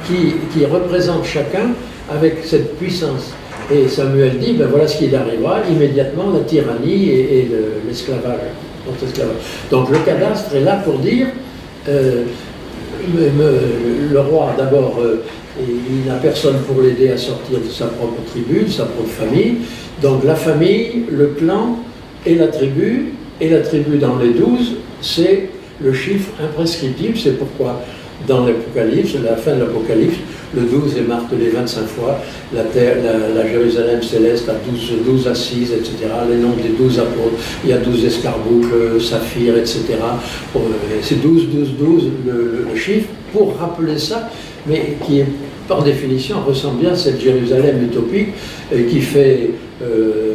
qui représente chacun avec cette puissance. Et Samuel dit, ben voilà ce qui arrivera, immédiatement la tyrannie et l'esclavage. Donc le cadastre est là pour dire, le roi d'abord, il n'a personne pour l'aider à sortir de sa propre tribu, de sa propre famille. Donc la famille, le clan et la tribu dans les 12, c'est le chiffre imprescriptible. C'est pourquoi dans l'Apocalypse, la fin de l'Apocalypse, le 12 est martelé 25 fois, la Jérusalem céleste a 12 assises, etc. Les noms des 12 apôtres, il y a 12 escarboucles, saphirs, etc. C'est 12, le chiffre, pour rappeler ça, mais qui est par définition ressemble bien à cette Jérusalem utopique qui fait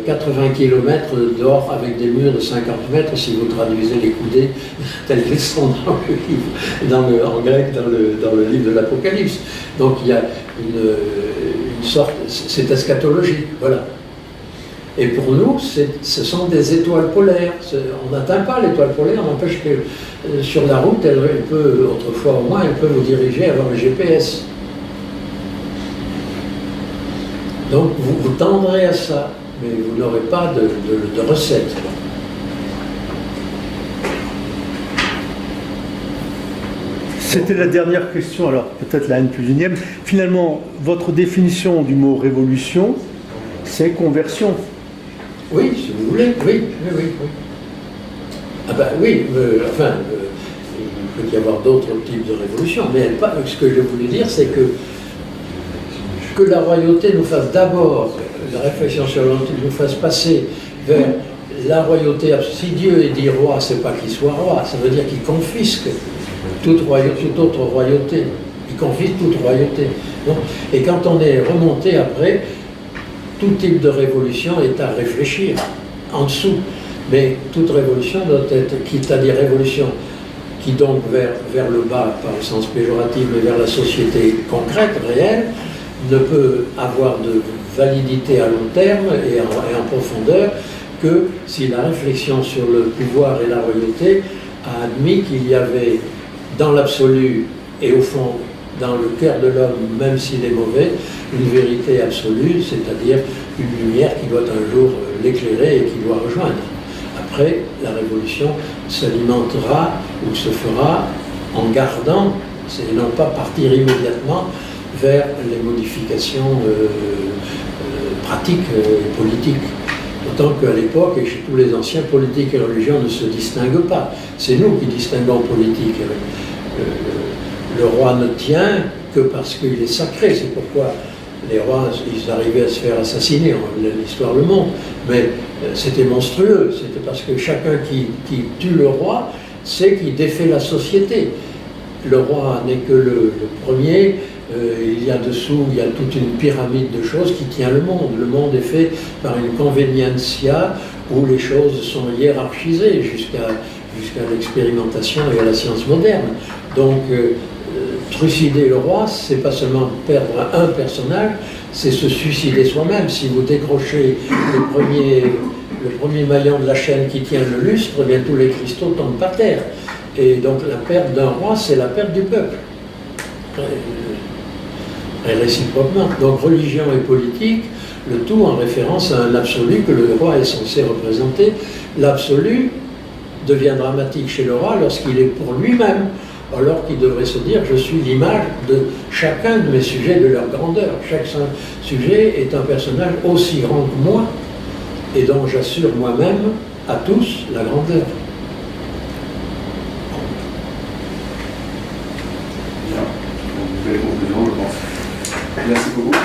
80 km d'or avec des murs de 50 mètres si vous traduisez les coudées tels qu'ils sont dans le livre, en grec dans le livre de l'Apocalypse. Donc il y a une sorte, c'est eschatologique, voilà. Et pour nous, ce sont des étoiles polaires. On n'atteint pas l'étoile polaire, on empêche que sur la route, elle peut, autrefois au moins, elle peut vous diriger avant le GPS. Donc vous tendrez à ça, mais vous n'aurez pas de recette. C'était la dernière question, alors peut-être la N+1. Finalement, votre définition du mot révolution, c'est conversion. Oui, si vous voulez, oui. Ah ben oui, enfin, il peut y avoir d'autres types de révolutions, mais ce que je voulais dire, c'est que la royauté nous fasse d'abord, la réflexion sur la royauté nous fasse passer vers la royauté. Si Dieu est dit roi, c'est pas qu'il soit roi, ça veut dire qu'il confisque toute autre royauté. Il confisque toute royauté. Donc, et quand on est remonté après, tout type de révolution est à réfléchir en dessous. Mais toute révolution doit être, quitte à des révolutions qui donc vers le bas, par le sens péjoratif, mais vers la société concrète, réelle, ne peut avoir de validité à long terme et en profondeur que si la réflexion sur le pouvoir et la royauté a admis qu'il y avait dans l'absolu et au fond dans le cœur de l'homme, même s'il est mauvais, une vérité absolue, c'est-à-dire une lumière qui doit un jour l'éclairer et qui doit rejoindre. Après, la révolution s'alimentera ou se fera en gardant, et non pas partir immédiatement vers les modifications pratiques et politiques. D'autant qu'à l'époque, et chez tous les anciens, politique et religion ne se distinguent pas. C'est nous qui distinguons politique. Le roi ne tient que parce qu'il est sacré. C'est pourquoi les rois, ils arrivaient à se faire assassiner, l'histoire le montre. Mais c'était monstrueux. C'était parce que chacun qui tue le roi, c'est qu'il défait la société. Le roi n'est que le premier. Il y a dessous, il y a toute une pyramide de choses qui tient le monde. Le monde est fait par une conveniencia où les choses sont hiérarchisées jusqu'à l'expérimentation et à la science moderne. Donc, trucider le roi, c'est pas seulement perdre un personnage, c'est se suicider soi-même. Si vous décrochez le premier maillon de la chaîne qui tient le lustre, eh bien tous les cristaux tombent par terre. Et donc la perte d'un roi, c'est la perte du peuple. Et réciproquement. Donc religion et politique, le tout en référence à un absolu que le roi est censé représenter. L'absolu devient dramatique chez le roi lorsqu'il est pour lui-même, alors qu'il devrait se dire je suis l'image de chacun de mes sujets, de leur grandeur. Chaque sujet est un personnage aussi grand que moi et dont j'assure moi-même à tous la grandeur. Bien, une belle conclusion, je pense. Merci beaucoup.